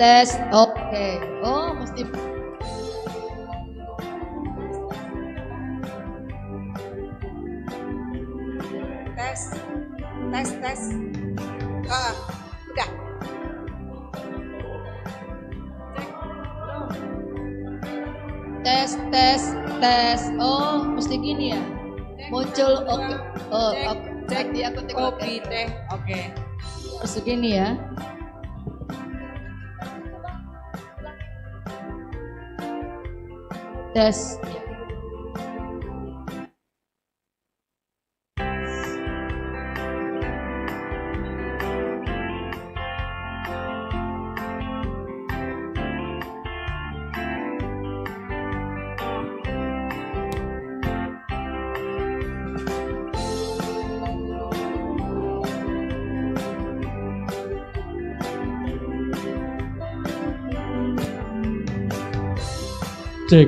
tes. Oke. Oh, mesti tes. Udah. Tes. Oh, mesti gini ya. Muncul oke. Oh, Cek aku kopi teh. Oke. Harus begini ya. Tes.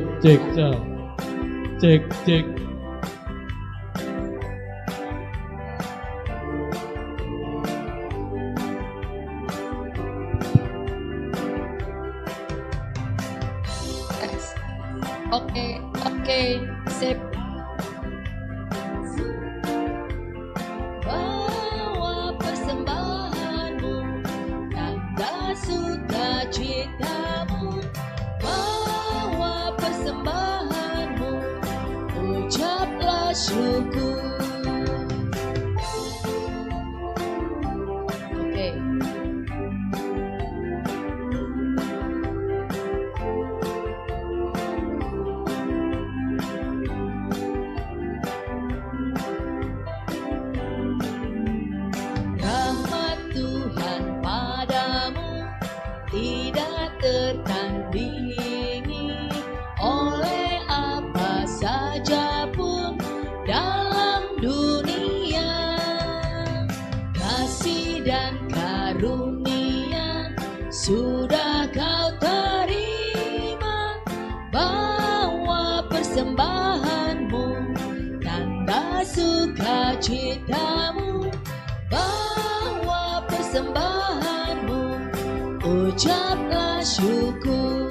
Cek. Oke, sip. Bawa persembahanmu, tanda sukacitamu. Bawa persembahanmu, ucaplah syukur. Oke. Rahmat Tuhan padamu tidak tertandingi oleh apa saja pun dalam dunia. Kasih dan karunia sudah kau terima. Bawa persembahanmu, tanda sukacitamu. Bawa persembahanmu, ucaplah syukur.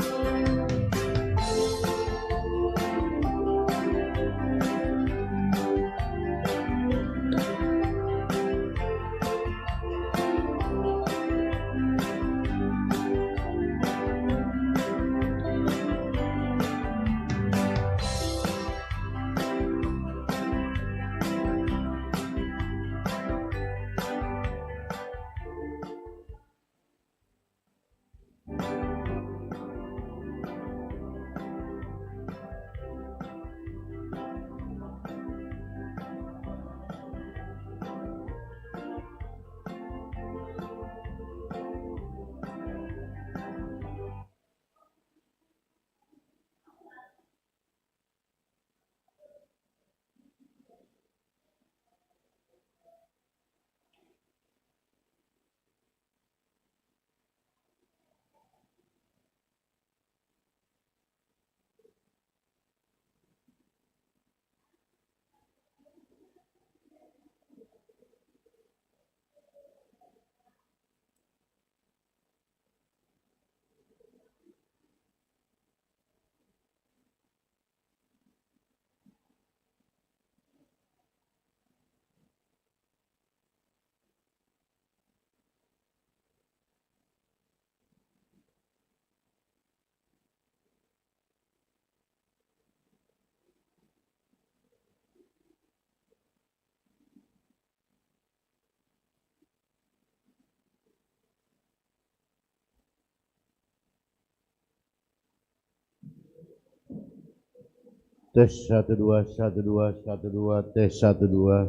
Tes 1 2 1 2 1 2 tes 1 2.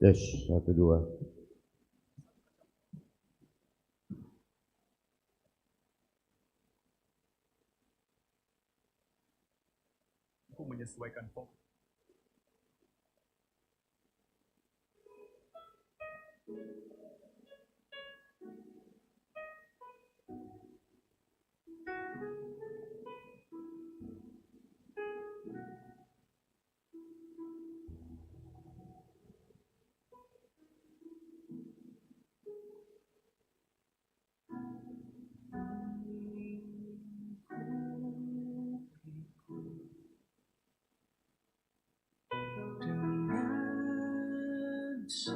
Tes 1 2. Aku menyesuaikan fokus. dengan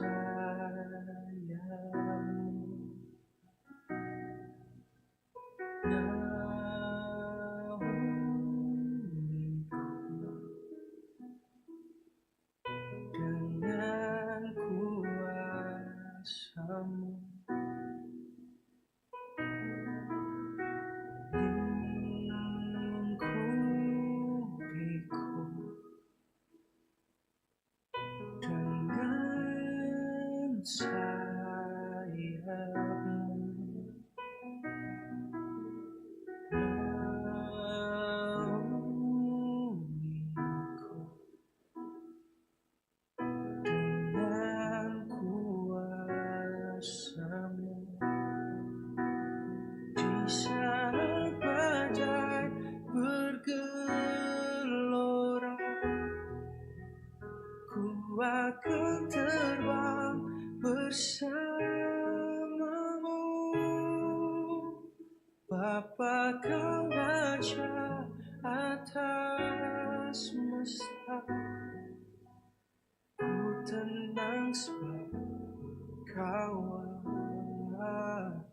kuasa-Mu, lingkupiku dengan sayap-Mu, naungiku dengan kuasa-Mu. Di saat badai bergelora, ku akan terbang bersama-Mu. Bapa, Kau Raja atas semesta, ku tenang sebab Kau Allah.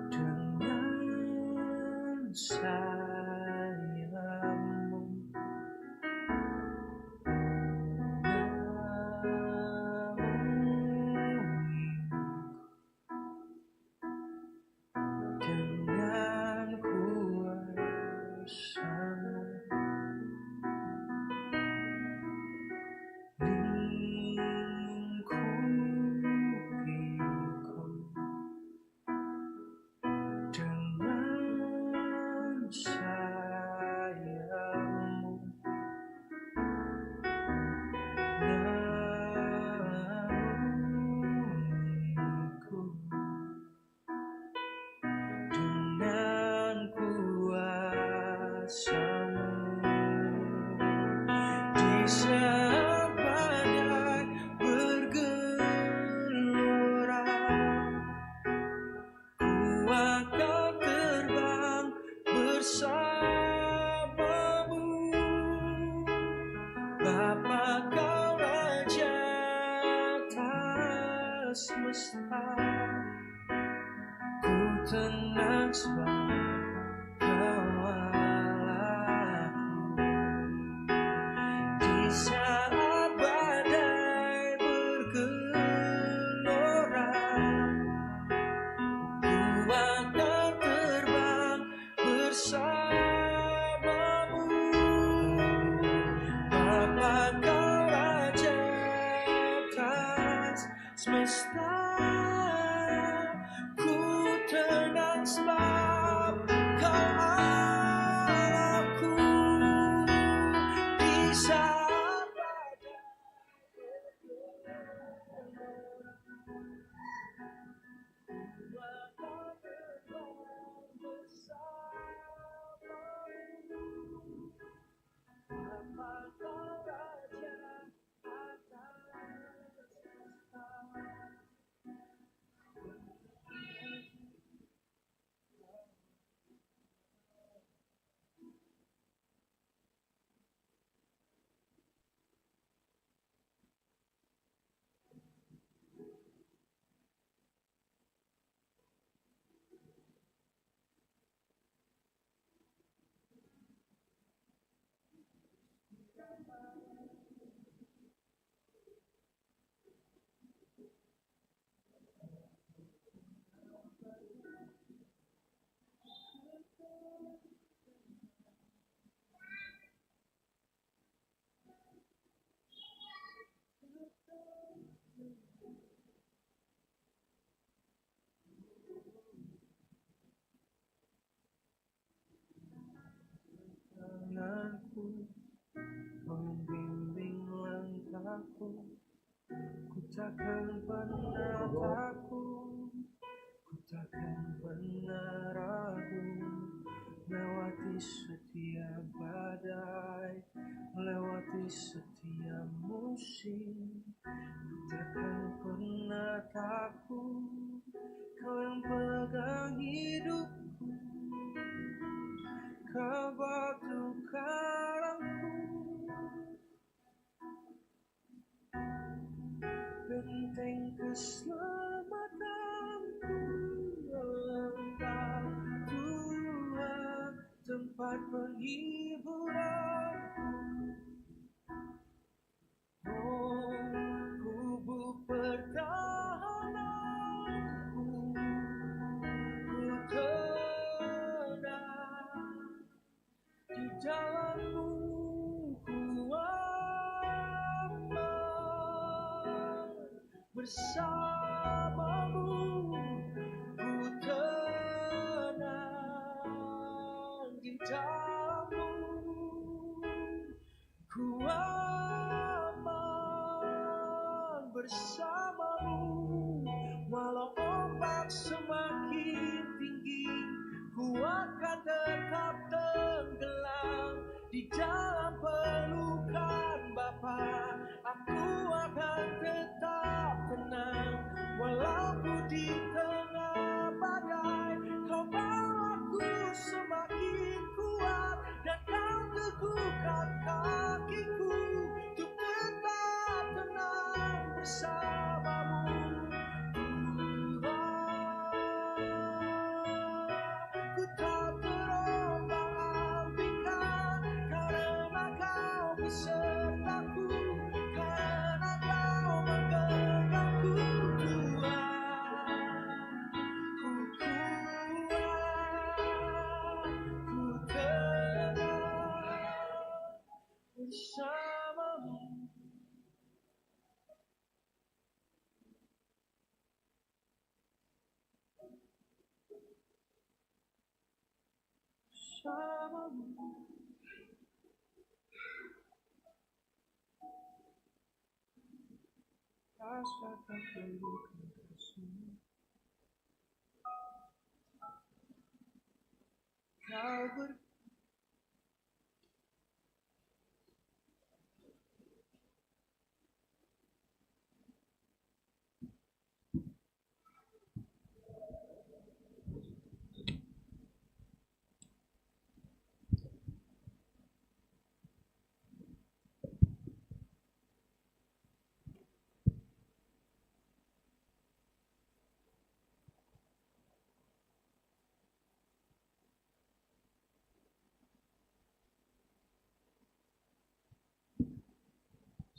Dengan sayap-Mu, dengan kuasa-Mu, lingkupiku dengan sayap-Mu, naungiku dengan kuasa-Mu. Di saat badai bergelora, ku akan terbang bersama-Mu. Bapa, Kau Raja atas semesta, ku tenang sebab Kau Allahku. Di saat badai bergelora, ku akan terbang bersama-Mu. Bapa, Kau Raja atas semesta, ku tenang sebab Kau Allahku. Di saat badai bergelora, ku akan terbang bersama-Mu. Bapa, Kau Raja atas semesta. Tanganku membimbing langkahku, ku takkan pernah takut, ku takkan pernah ragu. Lewati setiap badai, lewati setiap musim, ku takkan pernah cintaku, kau yang pegang hidupku, kau batu karangku, benteng keselamatanku, Engkau Tuhan, tempat penghiburanku. Oh, gubuk pertahananku, ku tenang di dalam-Mu, ku aman bersama-Mu, ku tenang di dalam-Mu, ku aman bersama-Mu. Walau ombak semakin tinggi, ku akan tetap tenggelam di dalam pelukan Bapa. Aku akan tetap tenang walau ku di tengah badai. Kau bawaku semakin kuat dan kau teguhkan kakiku untuk tetap tenang bersama-Mu. Ku tak terombang-ambingkan karena Kau besertaku, karena Kau menggenggamku, Tuhan. Ku kuat, ku tenang bersama-Mu. Bersama-Mu. Rasakan pelukan kasih, Kau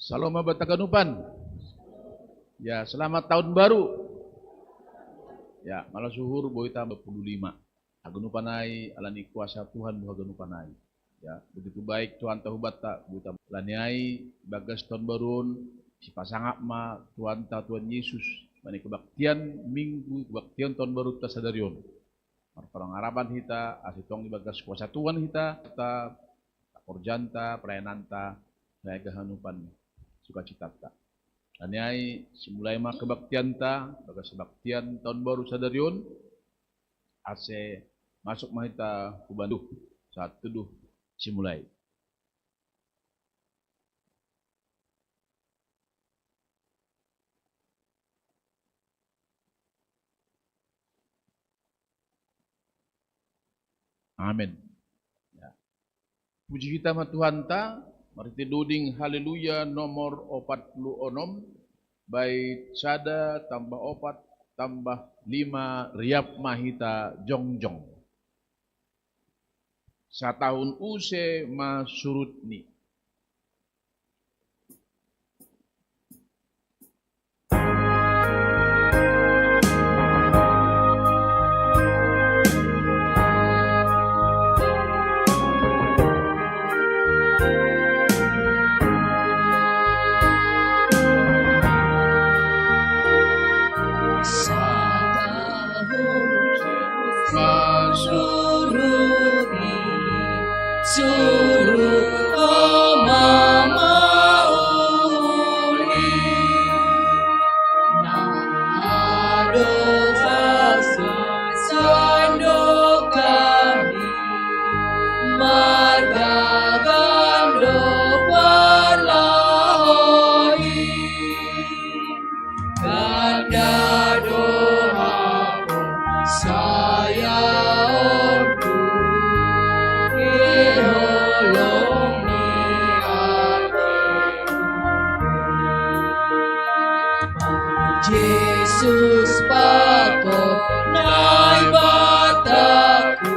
Salam Batakanupan. Ya, selamat tahun baru. Ya, malah suhur boita 25. Agenupanai alani kuasa Tuhan buha genupanai. Ya, begitu baik Tuhan tahu bata boita laniai bagas tahun barun si pasangap ma Tuhan Yesus mani kebaktian minggu kebaktian tahun baru ta sadarion. Marparang harapan kita asitong di bagas kuasa Tuhan kita porjanta prayananta saya gahanupan sukacita ta. Laniai simulai mah kebaktian ta bagas kebaktian tahun baru sadarion ase masuk mahita kubanduh saat teduh simulai. Amin. Ya. Puji kita ma Tuhan ta, mari duding haleluya nomor 46 bait sada tambah 4 tambah 5 riap mahita jongjong. Satahun use ma surutni. Surut Yesus pakonai bataku,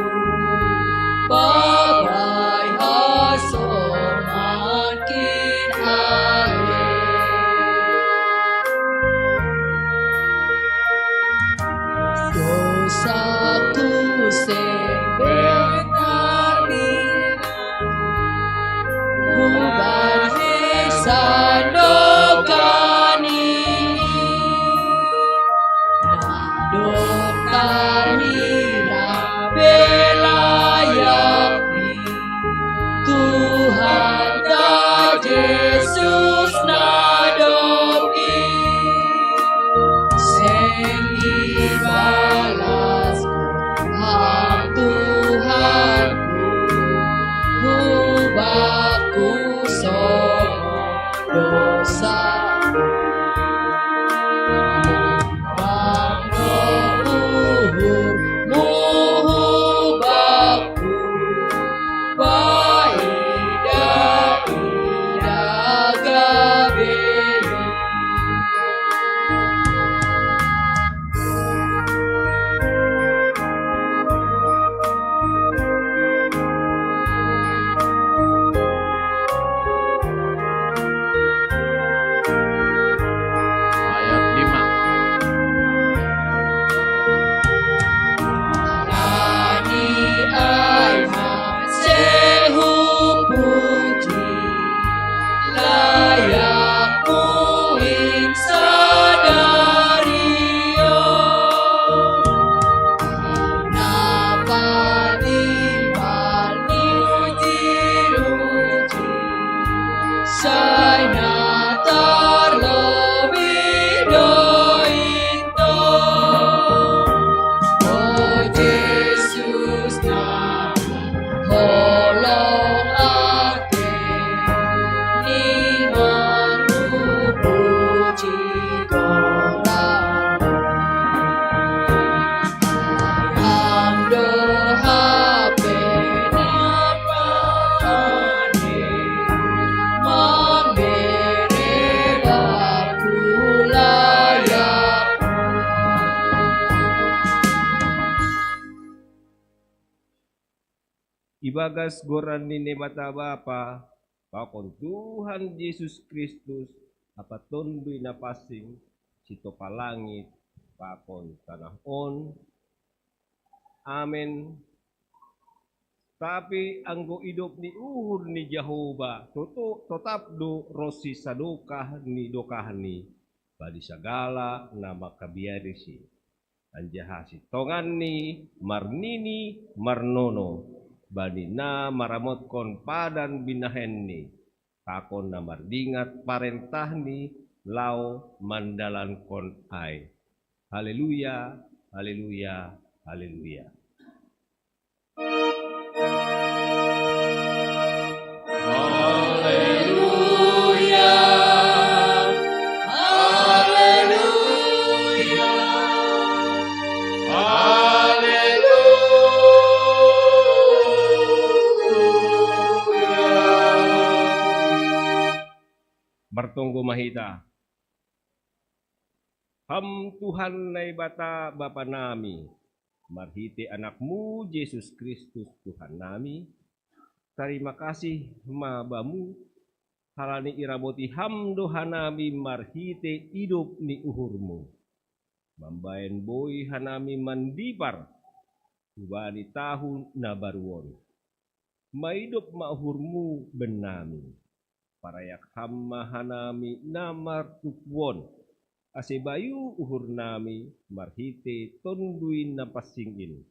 babai haso makin ae. Dosaku sing benar bubar sandokani dokar hira belayakni Tuhan ta Yesus nadoki sing ibalas hak Tuhanku hubaku somo dosa Ayat 5. Nani aima sehu puji layak muin sadario napati bali uji Saina terlebih doito Oh Yesus na holong ake ni manu puji korang amdo hape napane Mamberelaku layak. Ibagas goran ni bata Bapa, pakon Tuhan Yesus Kristus, apa tundui napasing, sito palangit, pakon tanah on. Amen. Tapi anggo hidup ni uhur ni Jehovah, tetap do rosi sadokah ni dokahni, badi segala nama kabiarisi. Anjahasi tongan ni marnini marnono, badi na maramot padan binahen ni, takon na mardingat parentah ni, lau mandalan kon ai. Haleluya, haleluya, haleluya. Haleluya, haleluya, haleluya. Bertunggu mahita. Ham Tuhan nai bata Bapa nami, marhiti anakmu Yesus Kristus Tuhan nami. Terima kasih mabamu, halani iraboti ham dohanami marhite hidup ni uhurmu. Mambayan boy hanami mandipar, ubani tahun na baruon. Maidup mahurmu benami, parayak hamma hanami namar tukwon. Asebayu uhur nami marhite tonduin na pasingin.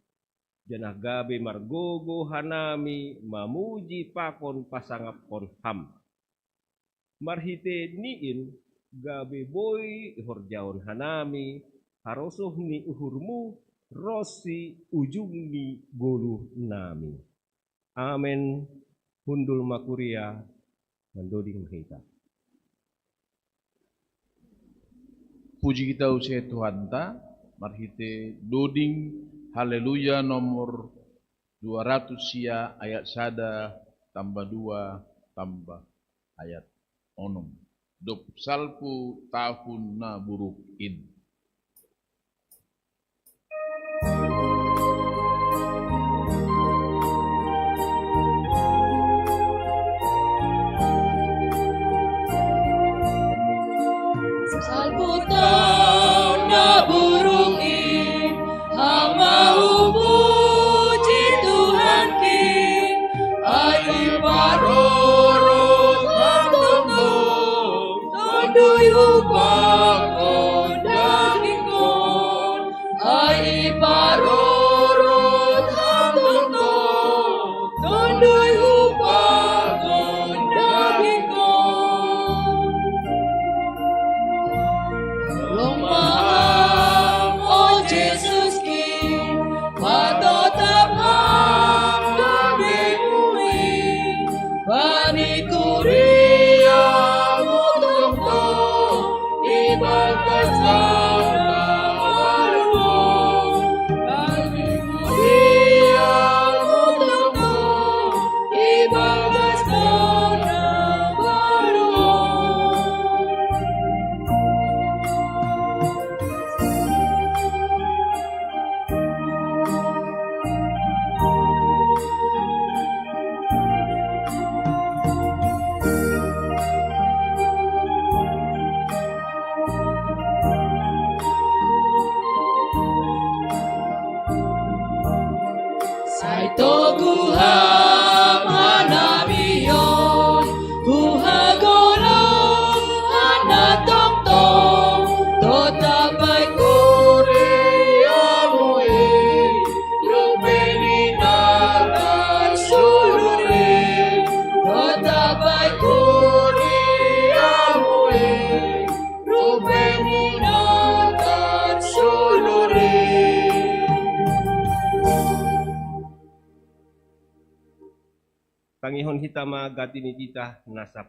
Janah gabe margogo hanami mamuji pakon pasangap kon ham. Marhite niin gabe boy horjaon hanami harosoh ni uhurmu rosi ujung ni goluh nami. Amen. Hundul makuria mendoding mahita. Puji kita usai Tuhan ta, marhite doding haleluya nomor 200 sia ayat sada tambah 2 tambah ayat onom. Dop salpu tahun na burukin. Salpu tahun na burukin, hamba puji Tuhan ki, ai paroro tanggo, tandui upakon dagingkon, ai paroro tanggo, tandui upakon dagingkon. Lumahang o Jesus ki, patotap ang kami ui, bani kuria mutungko, ibagas na maruo, bani kuria mutungko, ibagas na maruo. Saito kuha manamiyon, kuha golong hanatong tong, totabay kuriamui, rupeni natar suluri, totabay kuriamui, rupeni natar suluri. Tangihon hita magatini kita na 10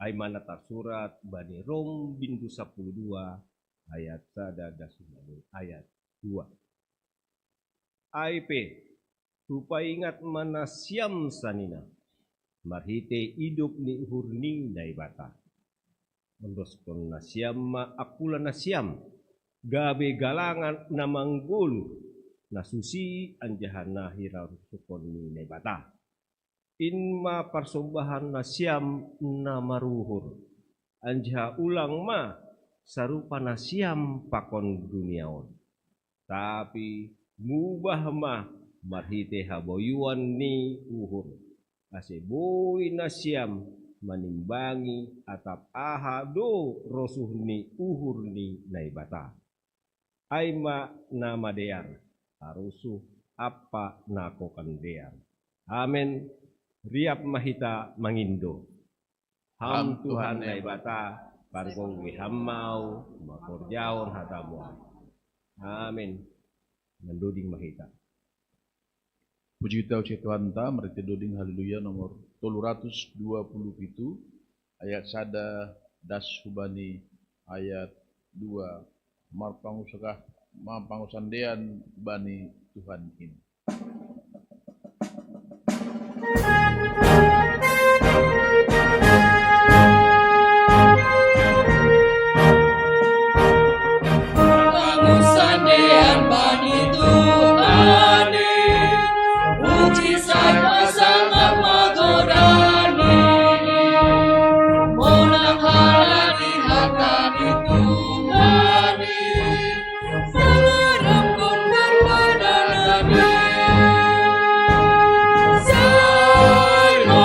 ay manatar surat Bani Rom bindu 12 ayat 1 ayat 2. IP rupa ingat manasyam sanina marhite hidup ni uhurning naibata. Mendoskon nasyam ma akula nasyam gabe galangan namanggul nasusi anjahana hirarusukon ni naibata. Inma persembahan nasyam na maruhur anja ulang ma sarupa nasyam pakon duniaon tapi ngubah ma marhite haboyuan ni uhur aseboy nasyam manimbangi atap ahado rosuh ni uhur ni naibata aima nama dear harusuh apa nakokan dear. Amen. Riap mahita mangindo. Ham Tuhan naibata pargong wihammau makorjaon hatamu. Amin. Menduding mahita. Puji uci Tuhan ta mereka duding haleluya nomor 327 ayat 1 das subani ayat 2 marpangusandean bani Tuhan ini. Pangusandean bani Tuhani, puji sangat magodani, monang halani hatani Tuhani, salam kun berladani, salam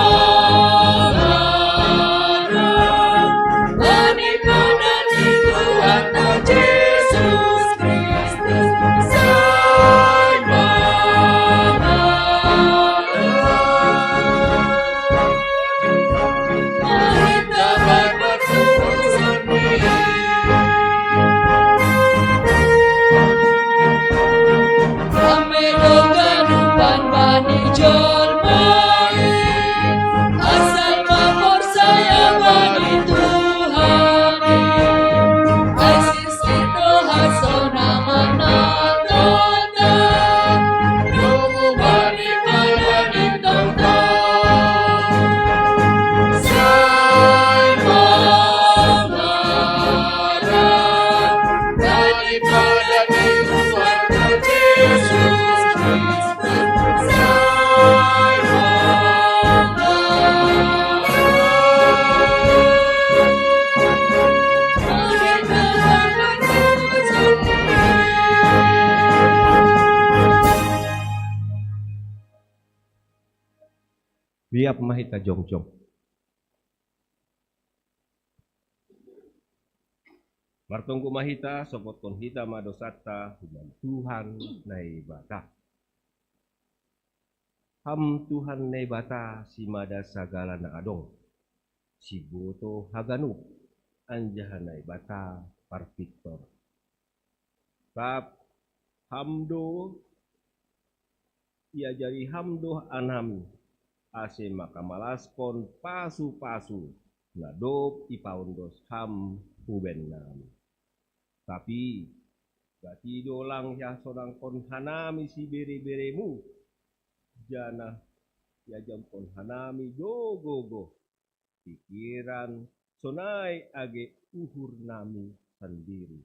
Liap mahita jongjong. Martongku mahita sopot kon hita madosata human Tuhan nai bata. Ham Tuhan nai bata si mada sagala na adong. Si boto haganu anjahan nai bata par Victor. Tap hamdo ia jari hamdo anami ase makamalaskon pasu-pasu nadop ipaundos ham huben nami. Tapi gati dolang ya sorang kon hanami si bere-beremu jana ya jam kon hanami go pikiran sonai age uhur nami sendiri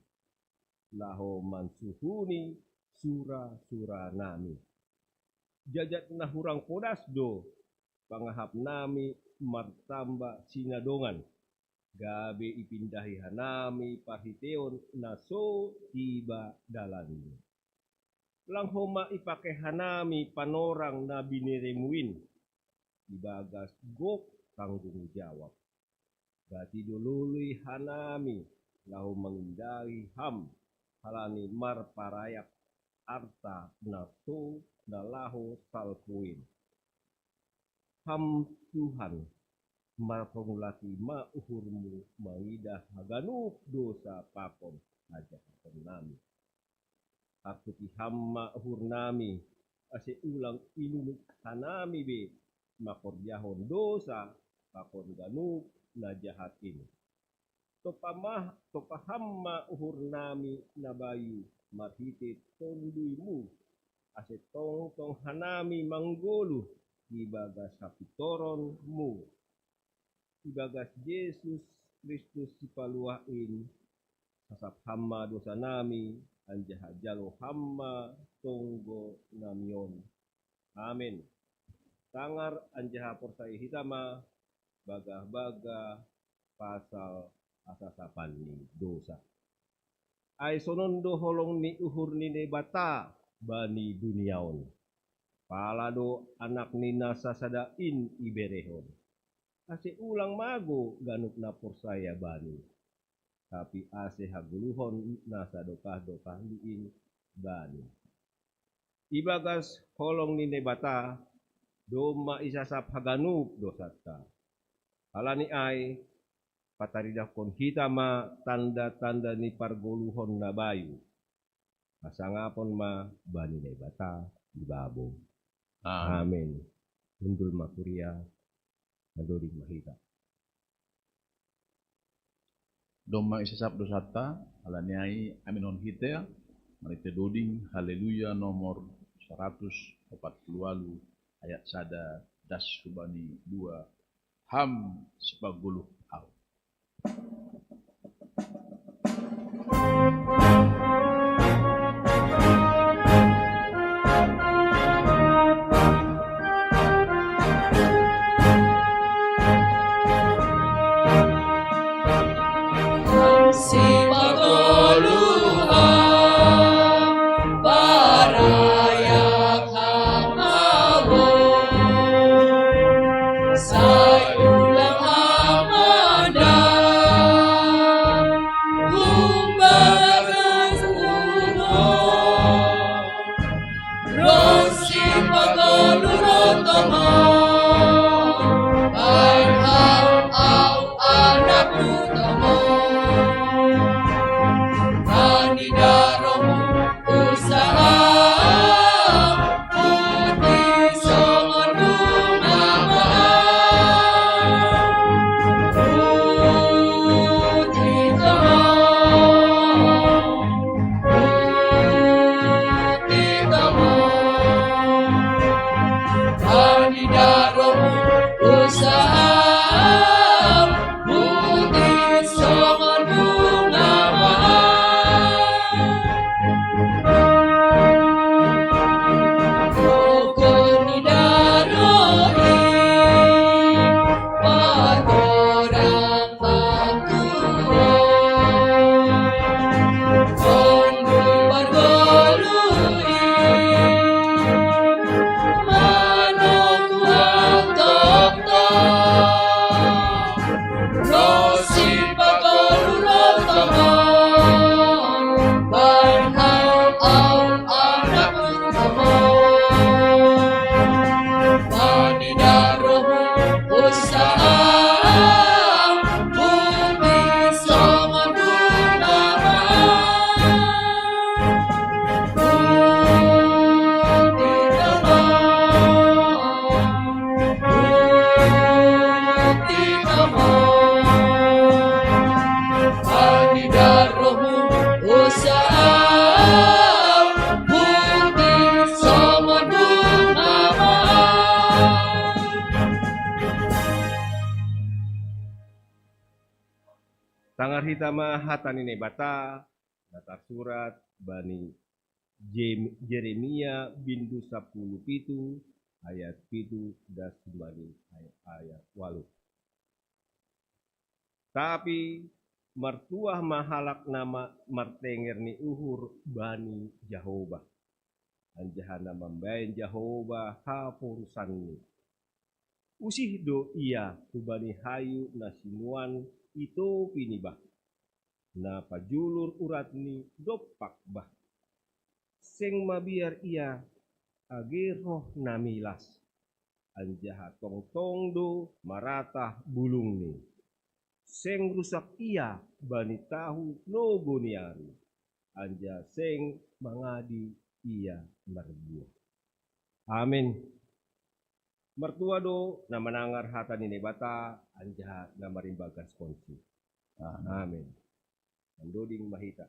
laho mansuhuni sura-sura nami jajat na hurang podas do pangahap nami martamba sinadongan gabe ipindahi hanami pahiteon naso tiba dalannya. Langhoma ipake hanami panorang na biniremuin ibagas gok tanggung jawab. Gati dulului hanami lahu mengindahi ham halani mar parayak arta naso nalahu salpuin. Ham Tuhan marpongulati ma uhurmu mangidah haganup dosa pakon aja nami. Akuti hamma uhur nami ase ulang inunuk hanami be makorjahon dosa pakon ganup najahatin. Topahamma uhur nami nabayu matite tonduimu ase tong hanami manggolu ibagas sapitoronmu. Ibagas Yesus Kristus sipaluain sasap hamma dosa nami anjaha jalo hamma tonggo namion. Amin. Tangar anjaha porsai hitama bagah-bagah pasal asasapan ni dosa. Ai sonondo holong ni uhur ni nebata bani duniaon. Palado anak ni nasa sadain iberehon. Ase ulang mago ganuk na porsaya bani. Tapi ase haguluhon nasa dokah-dokah diin bani. Ibagas holong ni nebata doma isasap haganup dosata. Halani ay pataridah kon hitama tanda-tanda ni pargoluhon na bayu. Asangapon ma bani nebata ibabo. Amin. Undul makuria. Madori mahita. Doma isasap dosata alaniai aminon hitea marite doding haleluya nomor 140 ayat sada das subani 2 ham sepaguluh au. Tangar hitama hatani ne bata, datar surat bani Jeremia bindu 10 pitu ayat pitu dan sembani ayat walu. Tapi mertuah mahalak nama martenger ni uhur bani Jehovah. Anjahana membayan Jehovah hapurusan. Usih do ia kubani hayu nasinuan itu pinibah. Na pajulur urat ni dopak bah. Seng mabiar ia age roh namilas. Anjaha tong do maratah bulung ni. Seng rusak ia bani tahu logo niari. Anja seng mangadi ia merbuah. Amin. Mertua do na manangar hata ni bata anja na marimbagan sponsi. Amin. Andoding mahita.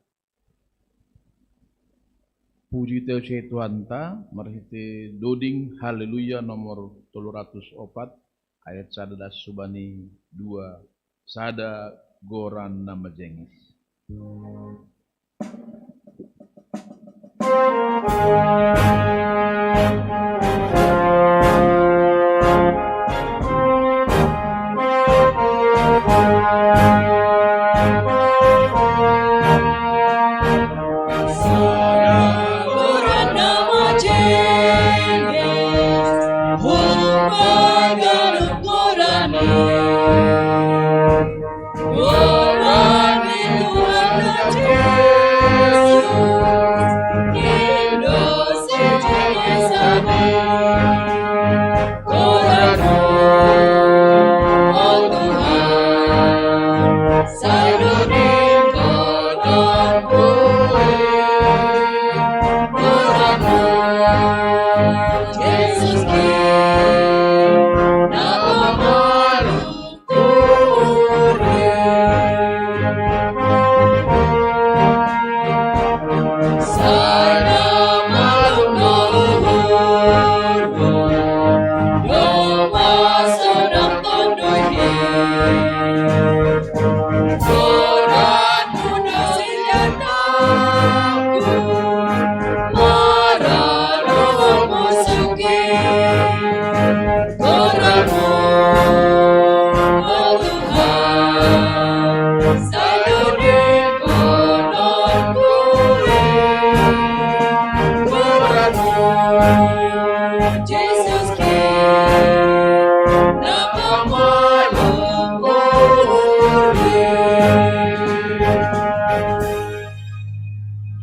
Puji teu se Tuhan ta, marhite doding haleluya nomor 304 ayat 11 subani 2 sada goran nama jengis.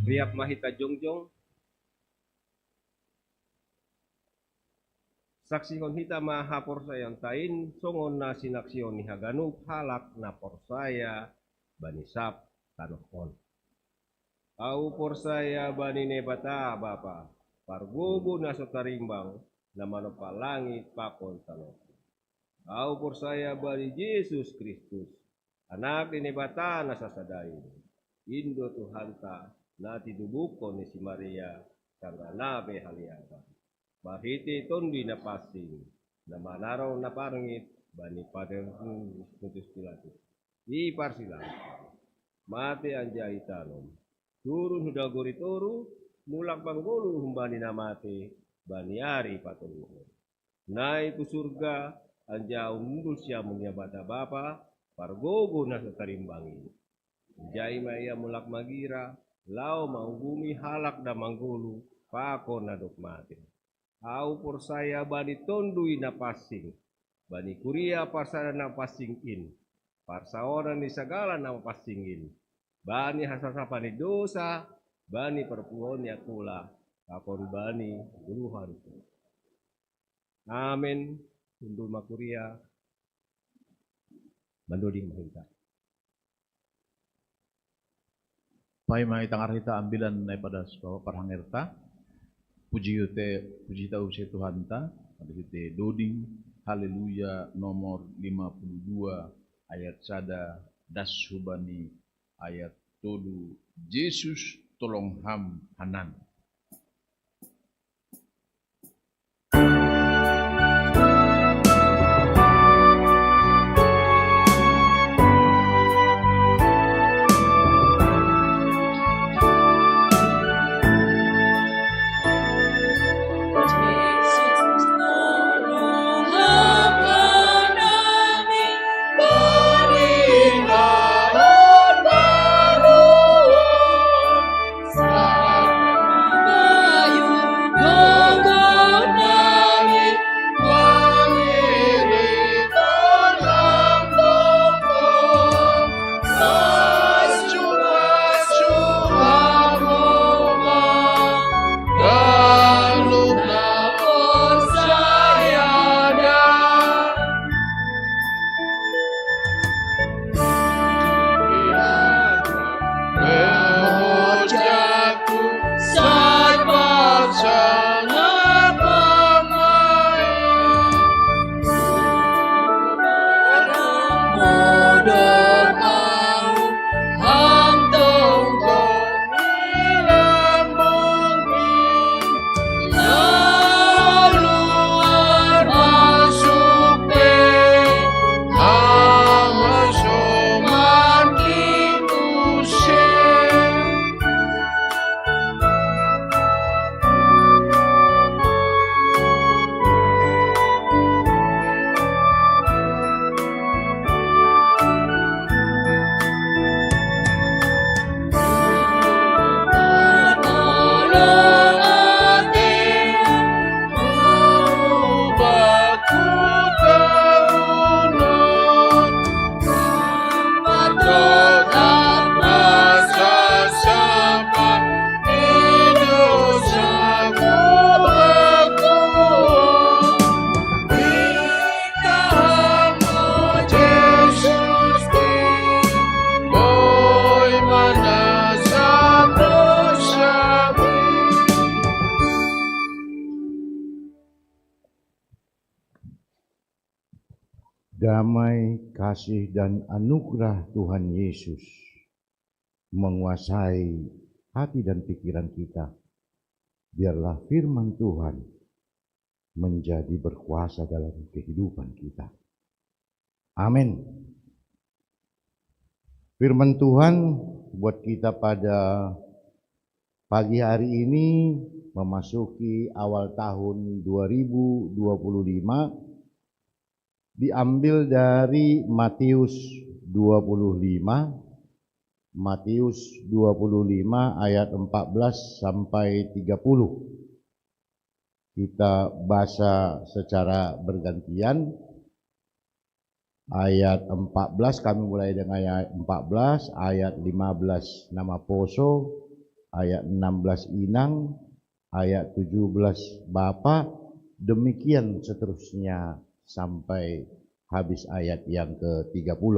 Riap mahita jongjong. Saksihon hita maha porsayan tain songon na sinaksion ni haganup halak na porsaya bani sap tanohon. Au porsaya bani nebata bapa pargobo na sotarimbang na manopa langit pakon tanohon. Au porsaya bani Yesus Kristus anak ni nebata na sasadain. Indo Tuhanta na tidubukon ni si Maria kang nabe haliaba. Bahiti tondi na pasing na manaraw na parangit bani Padre Putus Pilatus. Iparsilang mati anjay tanom. Turun huda goritoru mulak banggolu humbani na mati bani ari patuluhon. Nai ku surga anjau mundul siya munya bata bapa pargogo na satarimbangi. Jai maya mulak magira lao manggumi halak da manggulu pako na dokmati. Au porsaya bani tondui na pasing bani kuria parsana na pasing in parsaoran ni sagala na pasingin bani hasasapa ni dosa bani perpuon ya kula kapon bani guluhan. Amin. Tundul makuria mandoding mahinta. Pai mai tangar hita ambilan daripada sebuah parhangerta. Puji tau se Tuhan ta. Pada hite doding haleluya nomor 52 ayat sada das subani ayat tolu Yesus tolong ham hanan. Damai, kasih, dan anugerah Tuhan Yesus menguasai hati dan pikiran kita. Biarlah firman Tuhan menjadi berkuasa dalam kehidupan kita. Amin. Firman Tuhan buat kita pada pagi hari ini memasuki awal tahun 2025 diambil dari Matius 25 ayat 14 sampai 30. Kita baca secara bergantian. Ayat 14 kami mulai dengan ayat 14, ayat 15 nama Poso, ayat 16 Inang, ayat 17 Bapa, demikian seterusnya sampai habis ayat yang ke-30.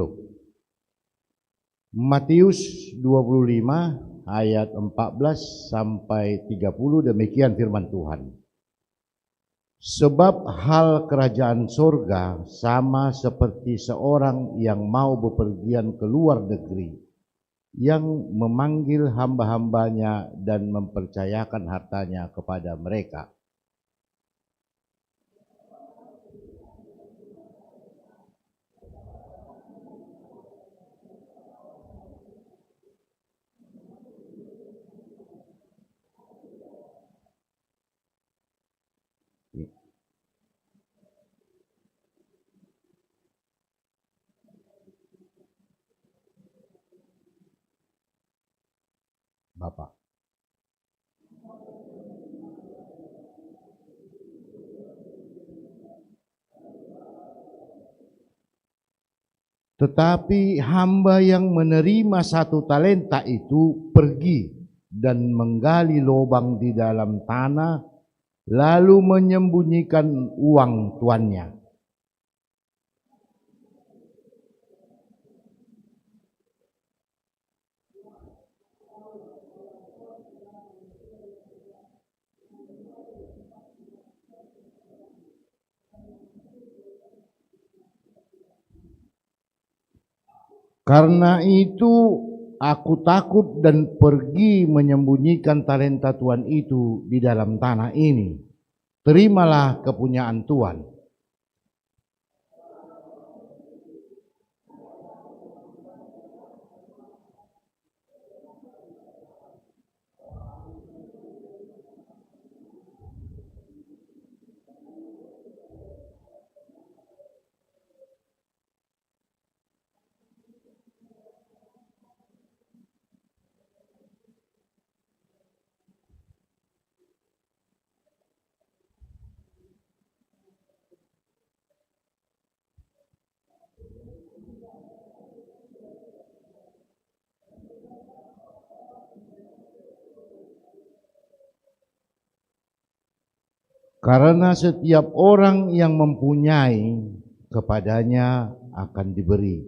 Matius 25 ayat 14 sampai 30, demikian firman Tuhan. Sebab hal kerajaan sorga sama seperti seorang yang mau bepergian ke luar negeri, yang memanggil hamba-hambanya dan mempercayakan hartanya kepada mereka. Bapak. Tetapi hamba yang menerima 1 talenta itu pergi dan menggali lubang di dalam tanah, lalu menyembunyikan uang tuannya. Karena itu aku takut dan pergi menyembunyikan talenta Tuhan itu di dalam tanah ini. Terimalah kepunyaan Tuhan. Karena setiap orang yang mempunyai, kepadanya akan diberi,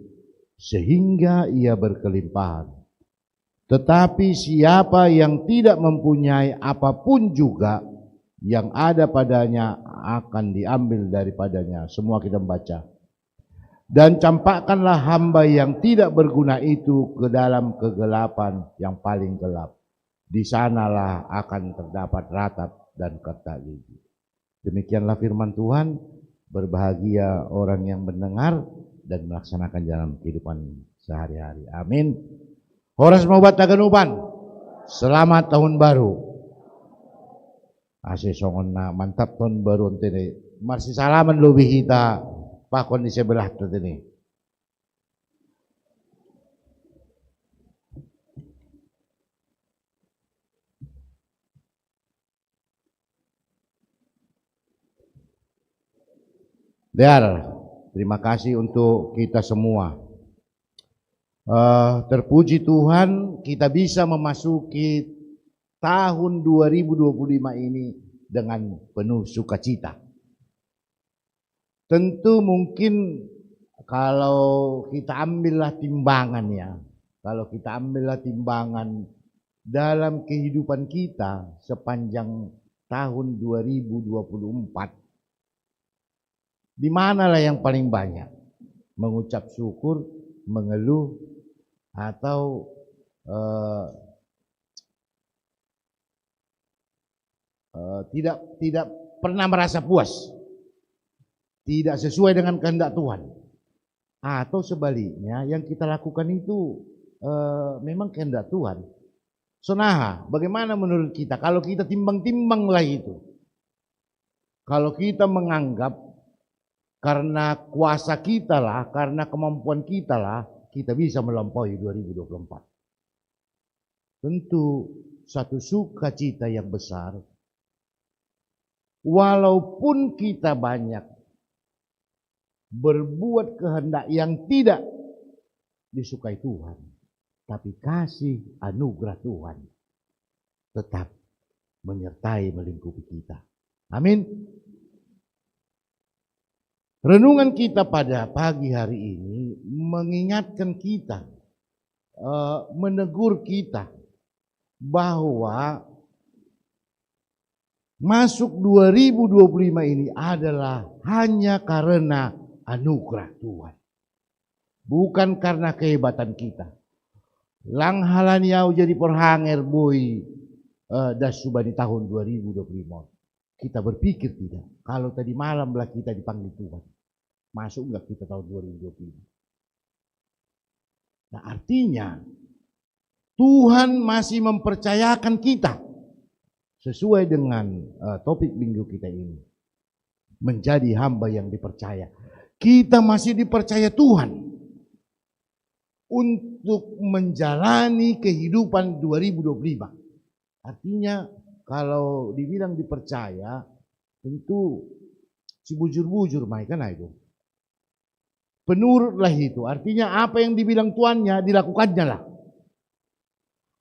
sehingga ia berkelimpahan. Tetapi siapa yang tidak mempunyai apapun juga, yang ada padanya akan diambil daripadanya. Semua kita membaca. Dan campakkanlah hamba yang tidak berguna itu ke dalam kegelapan yang paling gelap. Di sanalah akan terdapat ratap dan kertak gigi. Demikianlah firman Tuhan. Berbahagia orang yang mendengar dan melaksanakan dalam kehidupan sehari-hari. Amin. Horas mobat taganupan. Selamat tahun baru. Asih songon na mantap tahun baru tini. Masih salaman lebih kita pakon di sebelah tini. Dar, terima kasih untuk kita semua. Terpuji Tuhan, kita bisa memasuki tahun 2025 ini dengan penuh sukacita. Tentu mungkin kalau kita ambillah timbangan ya, kalau kita ambillah timbangan dalam kehidupan kita sepanjang tahun 2024, di manalah yang paling banyak mengucap syukur, mengeluh, atau tidak pernah merasa puas, tidak sesuai dengan kehendak Tuhan, atau sebaliknya yang kita lakukan itu memang kehendak Tuhan. Saudara, bagaimana menurut kita kalau kita timbang-timbanglah itu? Kalau kita menganggap karena kuasa kita lah, karena kemampuan kita lah, kita bisa melampaui 2024. Tentu satu sukacita yang besar, walaupun kita banyak berbuat kehendak yang tidak disukai Tuhan, tapi kasih anugerah Tuhan tetap menyertai melingkupi kita. Amin. Renungan kita pada pagi hari ini mengingatkan kita, menegur kita bahwa masuk 2025 ini adalah hanya karena anugerah Tuhan, bukan karena kehebatan kita. Lang halaniau jadi perhanger boy das sudah di tahun 2025. Kita berpikir tidak, kalau tadi malam lah kita dipanggil Tuhan, masuk enggak kita tahun 2025? Nah, artinya Tuhan masih mempercayakan kita sesuai dengan topik minggu kita ini, menjadi hamba yang dipercaya. Kita masih dipercaya Tuhan untuk menjalani kehidupan 2025. Artinya kalau dibilang dipercaya, tentu si bujur-bujur mereka itu. Penurutlah itu, artinya apa yang dibilang tuannya dilakukannya lah.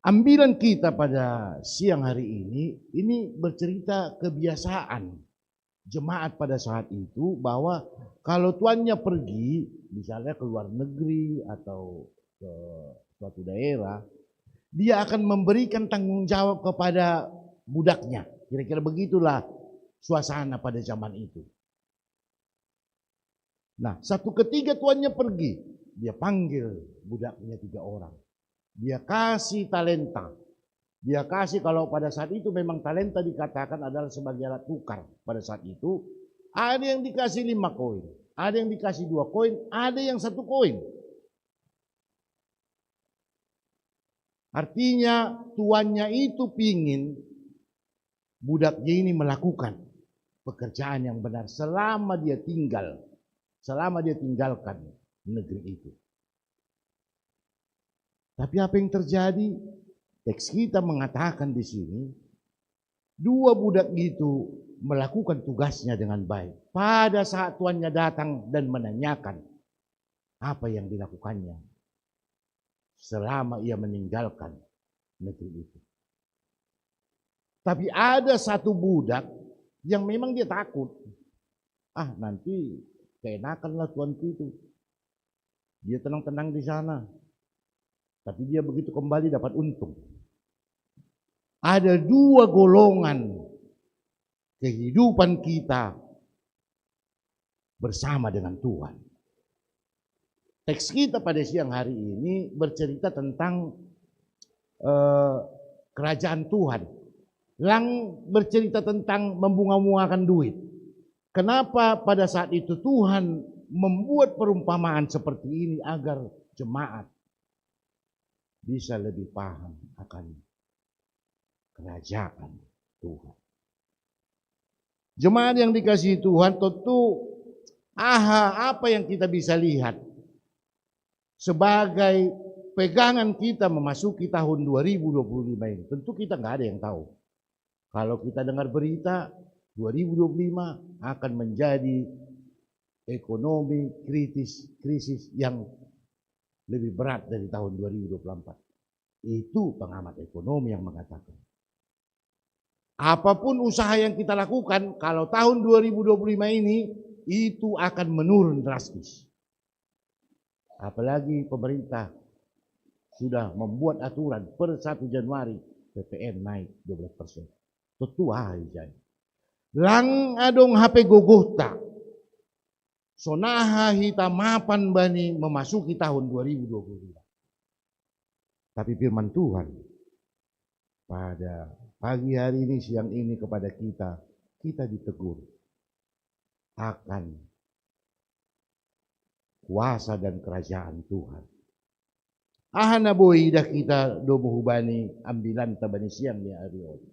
Ambilan kita pada siang hari ini bercerita kebiasaan jemaat pada saat itu, bahwa kalau tuannya pergi, misalnya ke luar negeri atau ke suatu daerah, dia akan memberikan tanggung jawab kepada budaknya. Kira-kira begitulah suasana pada zaman itu. Nah, satu ketika tuannya pergi, dia panggil budaknya 3 orang. Dia kasih talenta. Dia kasih, kalau pada saat itu memang talenta dikatakan adalah sebagai alat tukar. Pada saat itu ada yang dikasih 5 koin, ada yang dikasih 2 koin, ada yang 1 koin. Artinya tuannya itu pingin budaknya ini melakukan pekerjaan yang benar selama dia tinggalkan negeri itu. Tapi apa yang terjadi? Teks kita mengatakan di sini, 2 budak itu melakukan tugasnya dengan baik. Pada saat tuannya datang dan menanyakan apa yang dilakukannya selama ia meninggalkan negeri itu. Tapi ada 1 budak yang memang dia takut. Nanti keenakanlah tuanku itu. Dia tenang-tenang di sana. Tapi dia begitu kembali dapat untung. Ada 2 golongan kehidupan kita bersama dengan Tuhan. Teks kita pada siang hari ini bercerita tentang kerajaan Tuhan. Lang bercerita tentang membunga-bungakan duit. Kenapa pada saat itu Tuhan membuat perumpamaan seperti ini agar jemaat bisa lebih paham akan kerajaan Tuhan. Jemaat yang dikasihi Tuhan, tentu apa yang kita bisa lihat sebagai pegangan kita memasuki tahun 2025 ini. Tentu kita nggak ada yang tahu. Kalau kita dengar berita 2025 akan menjadi ekonomi krisis yang lebih berat dari tahun 2024. Itu pengamat ekonomi yang mengatakan. Apapun usaha yang kita lakukan, kalau tahun 2025 ini, itu akan menurun drastis. Apalagi pemerintah sudah membuat aturan per 1 Januari PPN naik 12%. Tentu hari jadi. Lang adong HP gogota. Sonaha hita mapan bani memasuki tahun 2025. Tapi firman Tuhan pada pagi hari ini, siang ini kepada kita ditegur akan kuasa dan kerajaan Tuhan. Ahana boy dah kita dobo hubani ambilan tabani siang ni hari ini.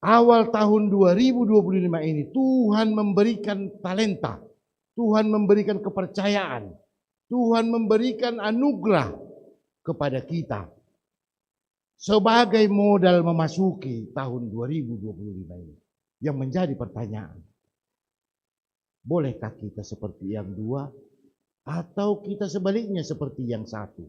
Awal tahun 2025 ini Tuhan memberikan talenta, Tuhan memberikan kepercayaan, Tuhan memberikan anugerah kepada kita sebagai modal memasuki tahun 2025 ini. Yang menjadi pertanyaan, bolehkah kita seperti yang dua atau kita sebaliknya seperti yang satu?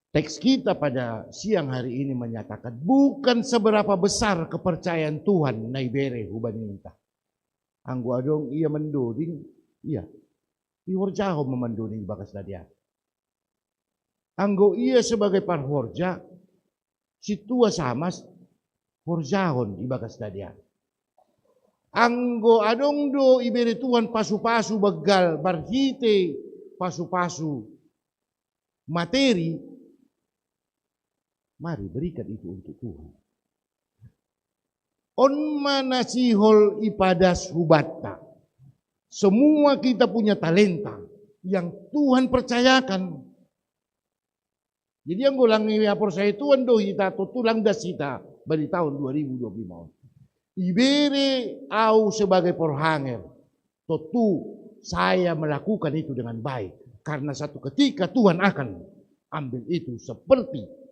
Teks kita pada siang hari ini menyatakan bukan seberapa besar kepercayaan Tuhan naibere hubaninta. Anggo adong ia mendoding, iya. Ihorjaho memandoding bakas dadia. Anggo ia sebagai parhorja, si tua samas horjahon ibakas dadia. Anggo adong do ibere Tuhan pasu-pasu begal barhite pasu-pasu materi. Mari berikan itu untuk Tuhan. On mana sihol ipadas hubatta. Semua kita punya talenta yang Tuhan percayakan. Jadi yang gulang apor saya Tuhan do kita tulang das kita bagi tahun 2025. Ibere au sebagai porhanger. Tentu saya melakukan itu dengan baik. Karena satu ketika Tuhan akan ambil itu seperti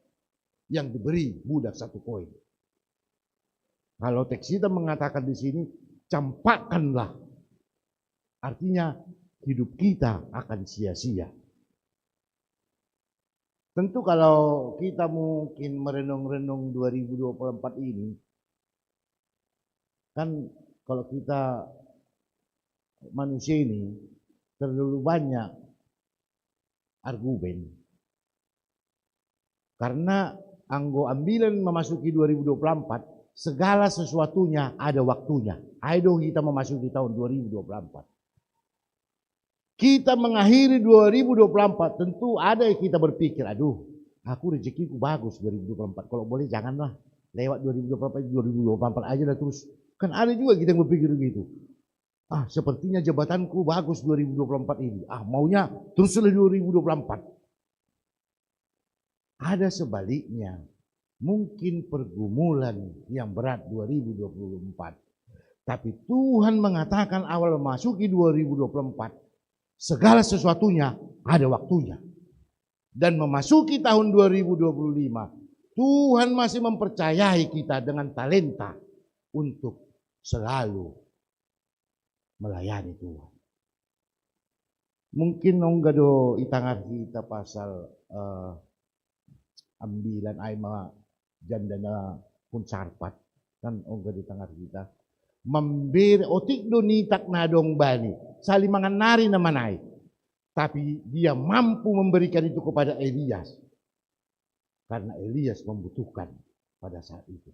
yang diberi budak 1 koin. Kalau teks kita mengatakan di sini, campakkanlah. Artinya hidup kita akan sia-sia. Tentu kalau kita mungkin merenung-renung 2024 ini, kan kalau kita manusia ini terlalu banyak argumen. Karena anggo ambilan memasuki 2024, segala sesuatunya ada waktunya. Ayo kita memasuki tahun 2024. Kita mengakhiri 2024, tentu ada yang kita berpikir, aduh, aku rezekiku bagus 2024. Kalau boleh janganlah lewat 2024 aja lah terus. Kan ada juga kita yang berpikir begitu. Ah, sepertinya jabatanku bagus 2024 ini. Ah, maunya teruslah 2024. Ada sebaliknya, mungkin pergumulan yang berat 2024. Tapi Tuhan mengatakan awal memasuki 2024, segala sesuatunya ada waktunya. Dan memasuki tahun 2025, Tuhan masih mempercayai kita dengan talenta untuk selalu melayani Tuhan. Mungkin onggado itangar kita pasal ambilan ay mga jandana pun sarpat kan onggado itangar kita. Memberi otik do nitak nadong bani salimangan nari naman ay. Tapi dia mampu memberikan itu kepada Elias. Karena Elias membutuhkan pada saat itu.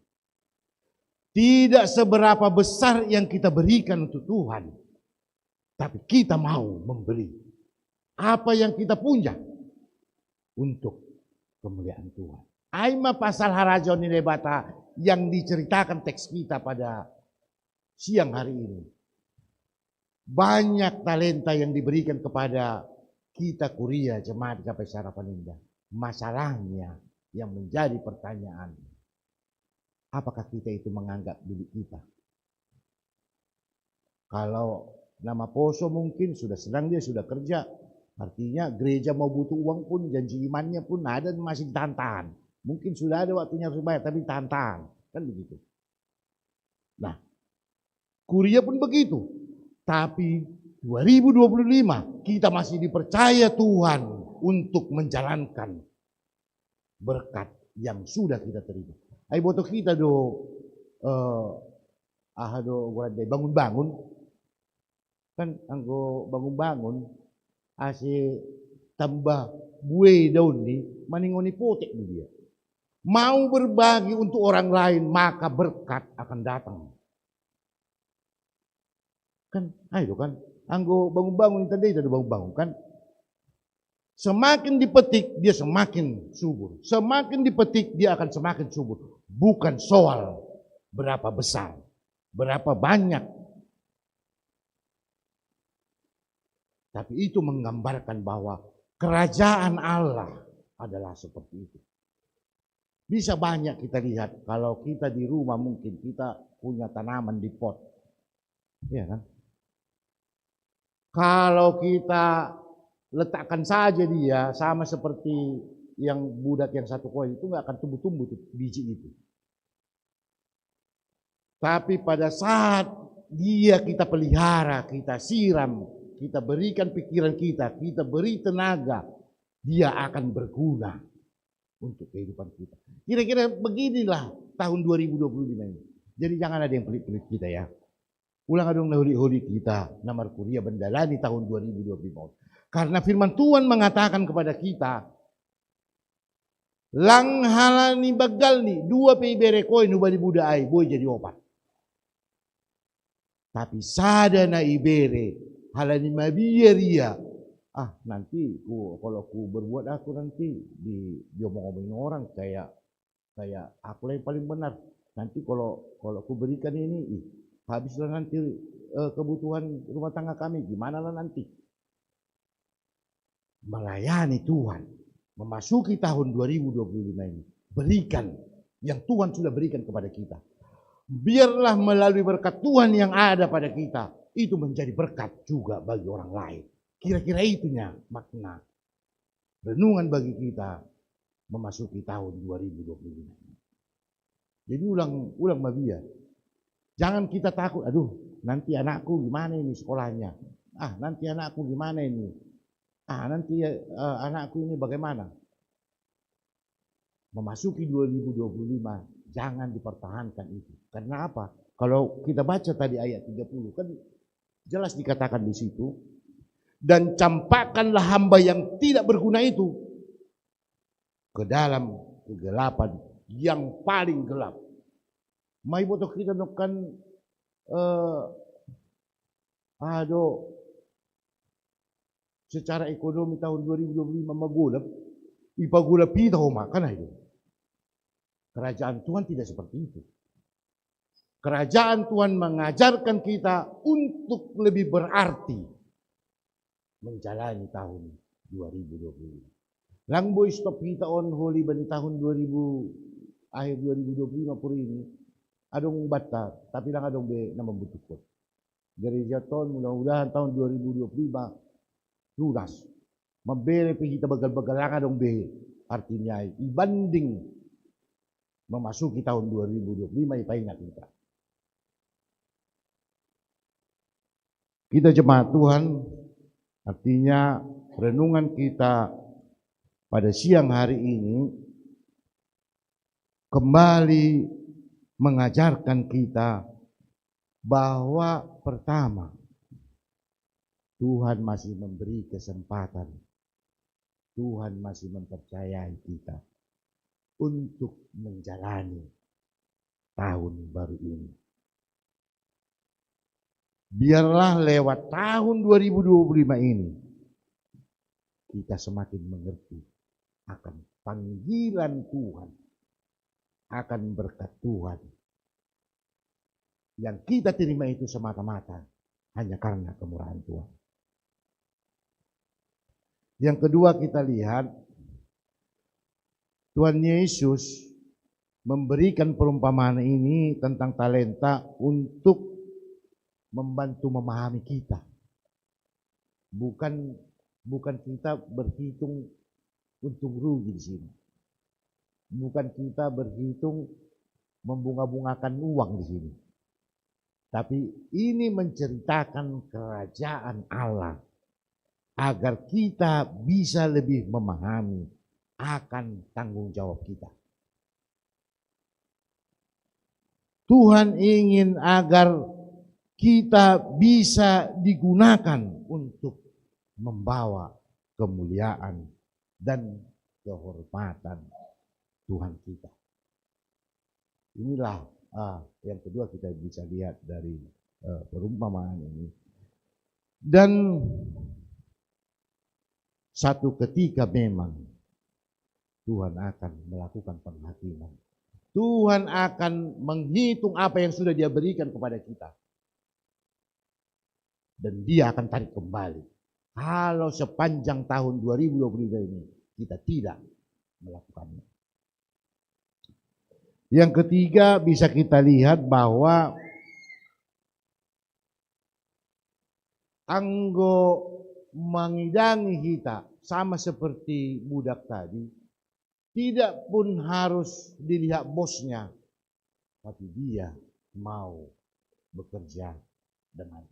Tidak seberapa besar yang kita berikan untuk Tuhan. Tapi kita mau memberi. Apa yang kita punya. Untuk kemuliaan Tuhan. Aima pasal harajon ini bata yang diceritakan teks kita pada siang hari ini. Banyak talenta yang diberikan kepada kita kuria jemaat Gapai Sarapan Indah. Masalahnya yang menjadi pertanyaan, apakah kita itu menganggap milik kita? Kalau nama Poso mungkin sudah senang dia sudah kerja, artinya gereja mau butuh uang pun janji imannya pun ada masih tahan-tahan. Mungkin sudah ada waktunya harus bayar tapi tahan-tahan, kan begitu. Nah, Kuria pun begitu. Tapi 2025 kita masih dipercaya Tuhan untuk menjalankan berkat yang sudah kita terima. Ai boto kita do bangun-bangun kan anggo bangun-bangun ase tambah buai daun ni maningoni potek ni dia. Mau berbagi untuk orang lain maka berkat akan datang. Kan ayo kan anggo bangun-bangun tadi itu bangun-bangun kan. Semakin dipetik dia semakin subur. Semakin dipetik dia akan semakin subur. Bukan soal berapa besar, berapa banyak. Tapi itu menggambarkan bahwa kerajaan Allah adalah seperti itu. Bisa banyak kita lihat kalau kita di rumah mungkin kita punya tanaman di pot. Iya kan? Kalau kita letakkan saja dia sama seperti yang budak yang satu koin itu nggak akan tumbuh-tumbuh tuh biji itu. Tapi pada saat dia kita pelihara, kita siram, kita berikan pikiran kita beri tenaga, dia akan berguna untuk kehidupan kita. Kira-kira beginilah tahun 2025 ini. Jadi jangan ada yang pelit-pelit kita ya. Ulang dong holi-holi kita, namar kuria bendalani tahun 2025. Karena firman Tuhan mengatakan kepada kita, lang halani bagal ni, dua pibere koin ubadi buda ai, boy jadi opat. Tapi sadana ibere, halani mabiaria. Nanti kalau aku berbuat aku nanti diomong-omongin orang kayak aku lah yang paling benar. Nanti kalau aku berikan ini, habislah nanti kebutuhan rumah tangga kami, gimana lah nanti. Melayani Tuhan, memasuki tahun 2025 ini, berikan yang Tuhan sudah berikan kepada kita. Biarlah melalui berkat Tuhan yang ada pada kita, itu menjadi berkat juga bagi orang lain. Kira-kira itunya makna renungan bagi kita memasuki tahun 2025. Jadi ulang mabia. Jangan kita takut, aduh nanti anakku gimana ini sekolahnya. Nanti anakku gimana ini. Nanti anakku ini bagaimana. Memasuki 2025 jangan dipertahankan itu. Karena apa? Kalau kita baca tadi ayat 30 kan jelas dikatakan di situ. Dan campakkanlah hamba yang tidak berguna itu ke dalam kegelapan yang paling gelap. Mai boto kita kan secara ekonomi tahun 2025 magulap, ipagulap kita makan itu. Kerajaan Tuhan tidak seperti itu. Kerajaan Tuhan mengajarkan kita untuk lebih berarti menjalani tahun 2025. Lang boy stop kita on holy ban tahun 2000 akhir 2025 pur ini adong bata tapi lang adong be na membutuhkan. Gereja tahun mudah-mudahan tahun 2025 lunas. Mabere pe kita bagal-bagal lang adong be artinya ibanding memasuki tahun 2025 ipaingat kita. Kita jemaat Tuhan, artinya renungan kita pada siang hari ini kembali mengajarkan kita bahwa pertama, Tuhan masih memberi kesempatan, Tuhan masih mempercayai kita untuk menjalani tahun baru ini. Biarlah lewat tahun 2025 ini kita semakin mengerti akan panggilan Tuhan, akan berkat Tuhan yang kita terima itu semata-mata hanya karena kemurahan Tuhan. Yang kedua kita lihat Tuhan Yesus memberikan perumpamaan ini tentang talenta untuk membantu memahami kita. Bukan kita berhitung untung rugi di sini. Bukan kita berhitung membunga-bungakan uang di sini. Tapi ini menceritakan kerajaan Allah agar kita bisa lebih memahami akan tanggung jawab kita. Tuhan ingin agar kita bisa digunakan untuk membawa kemuliaan dan kehormatan Tuhan kita. Inilah yang kedua kita bisa lihat dari perumpamaan ini. Dan satu ketika memang Tuhan akan melakukan penghakiman. Tuhan akan menghitung apa yang sudah Dia berikan kepada kita. Dan Dia akan tarik kembali. Kalau sepanjang tahun 2023 ini kita tidak melakukannya. Yang ketiga bisa kita lihat bahwa anggo mengidangi kita sama seperti budak tadi, tidak pun harus dilihat bosnya, tapi dia mau bekerja dengan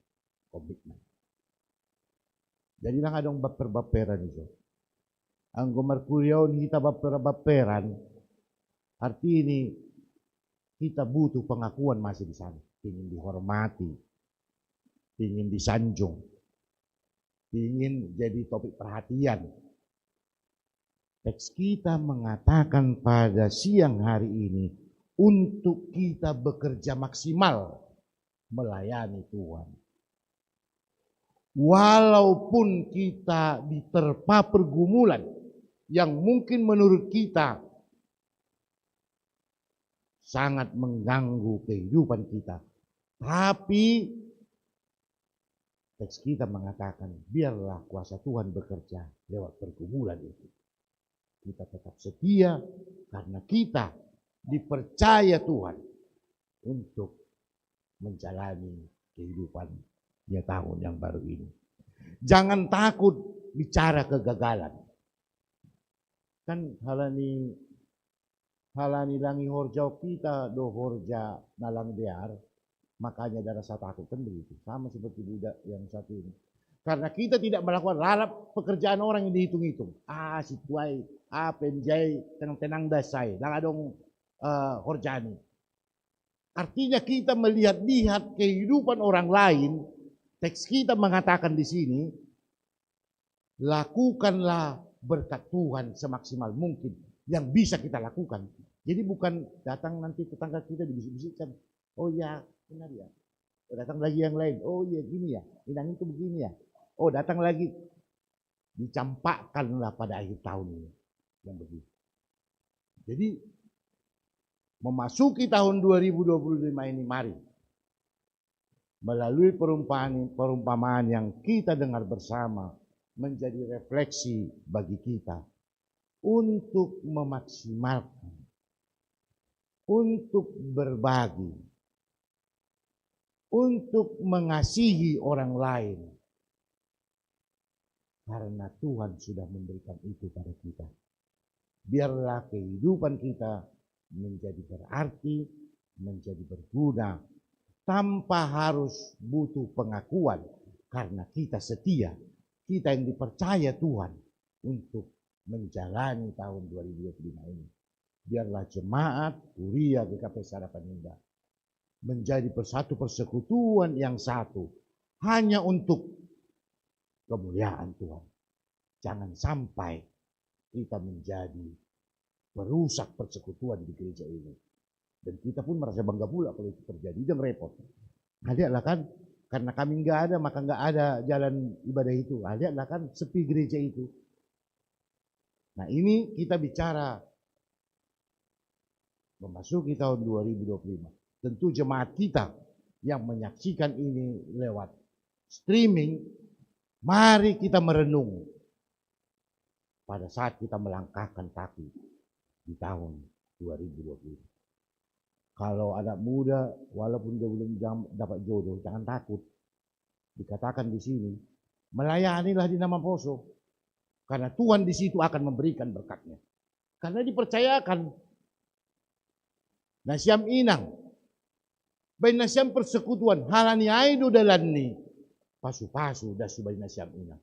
komitmen. Jadi lang adong baper-baperan itu. Anggo markuryaon kita baper-baperan, arti ini kita butuh pengakuan masih di sana. Ingin dihormati, ingin disanjung, ingin jadi topik perhatian. Teks kita mengatakan pada siang hari ini untuk kita bekerja maksimal melayani Tuhan. Walaupun kita diterpa pergumulan yang mungkin menurut kita sangat mengganggu kehidupan kita. Tapi teks kita mengatakan biarlah kuasa Tuhan bekerja lewat pergumulan itu. Kita tetap setia karena kita dipercaya Tuhan untuk menjalani kehidupan di tahun yang baru ini. Jangan takut bicara kegagalan. Kan halani langi horjau kita do horja nalang dear, makanya ada rasa takut kan begitu. Sama seperti budak yang satu ini. Karena kita tidak melakukan lalap pekerjaan orang yang dihitung-hitung. Si tuai, penjai, tenang-tenang dasai, langadong horjani. Artinya kita melihat-lihat kehidupan orang lain. Teks kita mengatakan di sini, lakukanlah berkat Tuhan semaksimal mungkin yang bisa kita lakukan. Jadi bukan datang nanti tetangga kita dibisik-bisikkan, oh ya benar ya. Oh, datang lagi yang lain, oh iya gini ya, inang itu begini ya. Oh datang lagi, dicampakkanlah pada akhir tahun ini yang begitu. Jadi memasuki tahun 2025 ini mari melalui perumpamaan yang kita dengar bersama menjadi refleksi bagi kita untuk memaksimalkan, untuk berbagi, untuk mengasihi orang lain. Karena Tuhan sudah memberikan itu pada kita. Biarlah kehidupan kita menjadi berarti, menjadi berguna, tanpa harus butuh pengakuan. Karena kita setia, kita yang dipercaya Tuhan untuk menjalani tahun 2025 ini. Biarlah jemaat Kuria GKP Sarapan Indah menjadi satu persekutuan yang satu, hanya untuk kemuliaan Tuhan. Jangan sampai kita menjadi perusak persekutuan di gereja ini. Dan kita pun merasa bangga pula kalau itu terjadi. Jangan repot. Lihatlah kan, karena kami nggak ada, maka nggak ada jalan ibadah itu. Lihatlah kan, sepi gereja itu. Nah ini kita bicara memasuki tahun 2025. Tentu jemaat kita yang menyaksikan ini lewat streaming, mari kita merenung pada saat kita melangkahkan kaki di tahun 2020. Kalau anak muda, walaupun dia belum dapat jodoh, jangan takut. Dikatakan di sini, melayanilah di nama Poso, karena Tuhan di situ akan memberikan berkatnya. Karena dipercayakan, nah siam inang, Bain na siyang persekutuan, halani ay do dalan ni pasu-pasu da si bain na siyang ina.